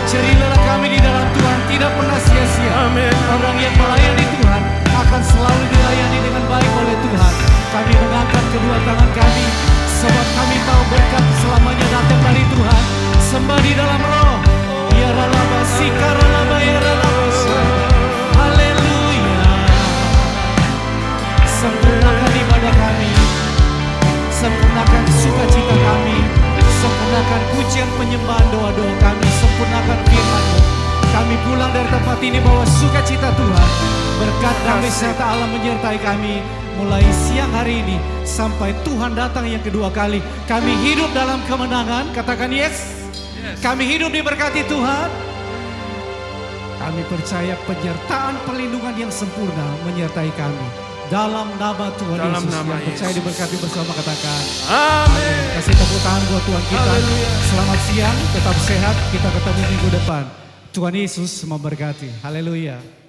Jadilah kami di dalam Tuhan tidak pernah sia-sia. Amin. Orang yang melayani Tuhan akan selalu dilayani dengan baik oleh Tuhan. Kami mengangkat kedua tangan kami sebab kami tahu berkat selamanya datang dari Tuhan. Sembah di dalam roh. Ya ralaba sikaralaba ya ralaba. Haleluya. Sempurnakan ibadah kami. Sempurnakan sukacita kami. Sempurnakan pujian penyembahan doa-doa kami. Sempurnakan firman-Mu. Kami pulang dari tempat ini bawa sukacita Tuhan. Berkat damai serta Allah menyertai kami. Mulai siang hari ini sampai Tuhan datang yang kedua kali. Kami hidup dalam kemenangan. Katakan yes. Kami hidup diberkati Tuhan. Kami percaya penyertaan perlindungan yang sempurna menyertai kami. dalam nama Tuhan Dalam Yesus. nama Yang percaya Yesus. diberkati bersama katakan. Amin. Kasih tepuk tangan buat Tuhan kita. Haleluya. Selamat siang, tetap sehat. Kita ketemu minggu depan. Tuhan Yesus memberkati. Haleluya.